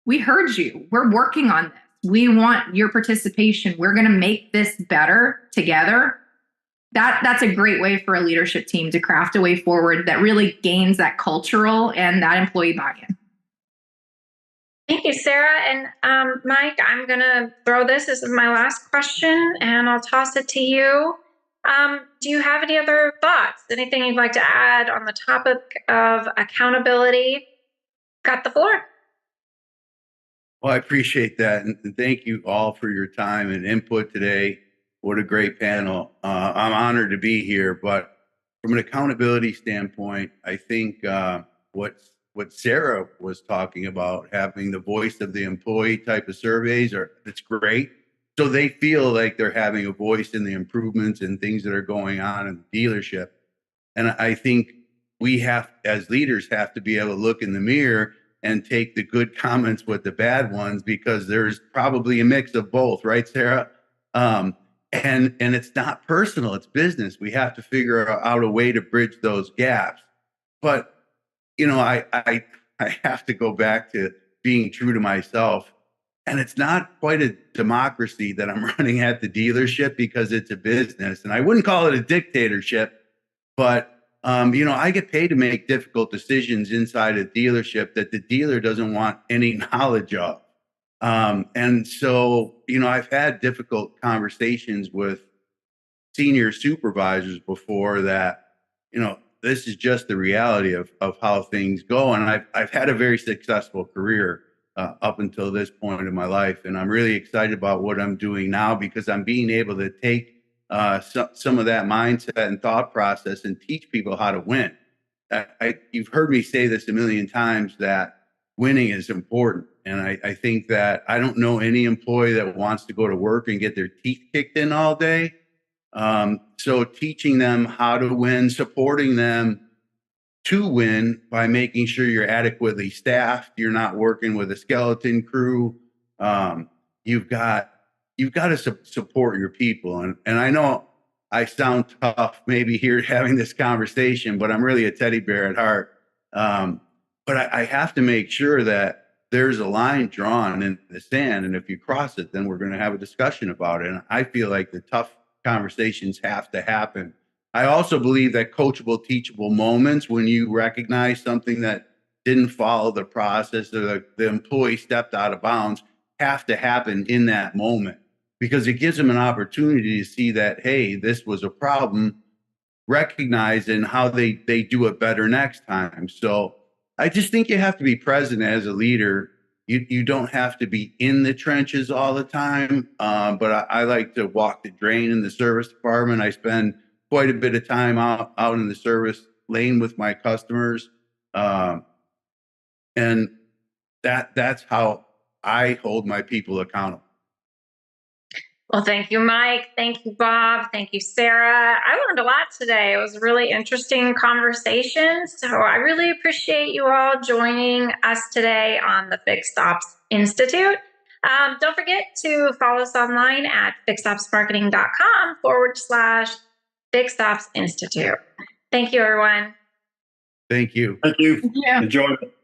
we heard you. We're working on this. We want your participation. We're going to make this better together. That's a great way for a leadership team to craft a way forward that really gains that cultural and that employee buy-in. Thank you, Sarah. And Mike, I'm going to throw this. This is my last question, and I'll toss it to you. Do you have any other thoughts? Anything you'd like to add on the topic of accountability? Got the floor. Well, I appreciate that. And thank you all for your time and input today. What a great panel. I'm honored to be here. But from an accountability standpoint, I think what Sarah was talking about, having the voice of the employee type of surveys, that's great. So they feel like they're having a voice in the improvements and things that are going on in the dealership. And I think we have, as leaders, have to be able to look in the mirror and take the good comments with the bad ones, because there's probably a mix of both, right, Sarah? And it's not personal, it's business. We have to figure out a way to bridge those gaps. But, you know, I have to go back to being true to myself. And it's not quite a democracy that I'm running at the dealership, because it's a business. And I wouldn't call it a dictatorship, but you know, I get paid to make difficult decisions inside a dealership that the dealer doesn't want any knowledge of. And so, you know, I've had difficult conversations with senior supervisors before that, you know, this is just the reality of how things go. And I've had a very successful career up until this point in my life. And I'm really excited about what I'm doing now, because I'm being able to take some of that mindset and thought process and teach people how to win. You've heard me say this a million times, that winning is important. And I think that I don't know any employee that wants to go to work and get their teeth kicked in all day. So teaching them how to win, supporting them to win by making sure you're adequately staffed, you're not working with a skeleton crew. You've got to support your people. And I know I sound tough maybe here having this conversation, but I'm really a teddy bear at heart. But I have to make sure that there's a line drawn in the sand. And if you cross it, then we're going to have a discussion about it. And I feel like the tough conversations have to happen. I also believe that coachable, teachable moments, when you recognize something that didn't follow the process, or the employee stepped out of bounds, have to happen in that moment, because it gives them an opportunity to see that, hey, this was a problem, recognize and how they do it better next time. So I just think you have to be present as a leader. You don't have to be in the trenches all the time, but I like to walk the drain in the service department. I spend quite a bit of time out in the service lane with my customers, and that's how I hold my people accountable. Well, thank you, Mike. Thank you, Bob. Thank you, Sarah. I learned a lot today. It was a really interesting conversation. So I really appreciate you all joining us today on the FixedOPS Institute. Don't forget to follow us online at fixedopsmarketing.com/FixedOPS Institute. Thank you, everyone. Thank you. Thank you. Yeah. Enjoy it.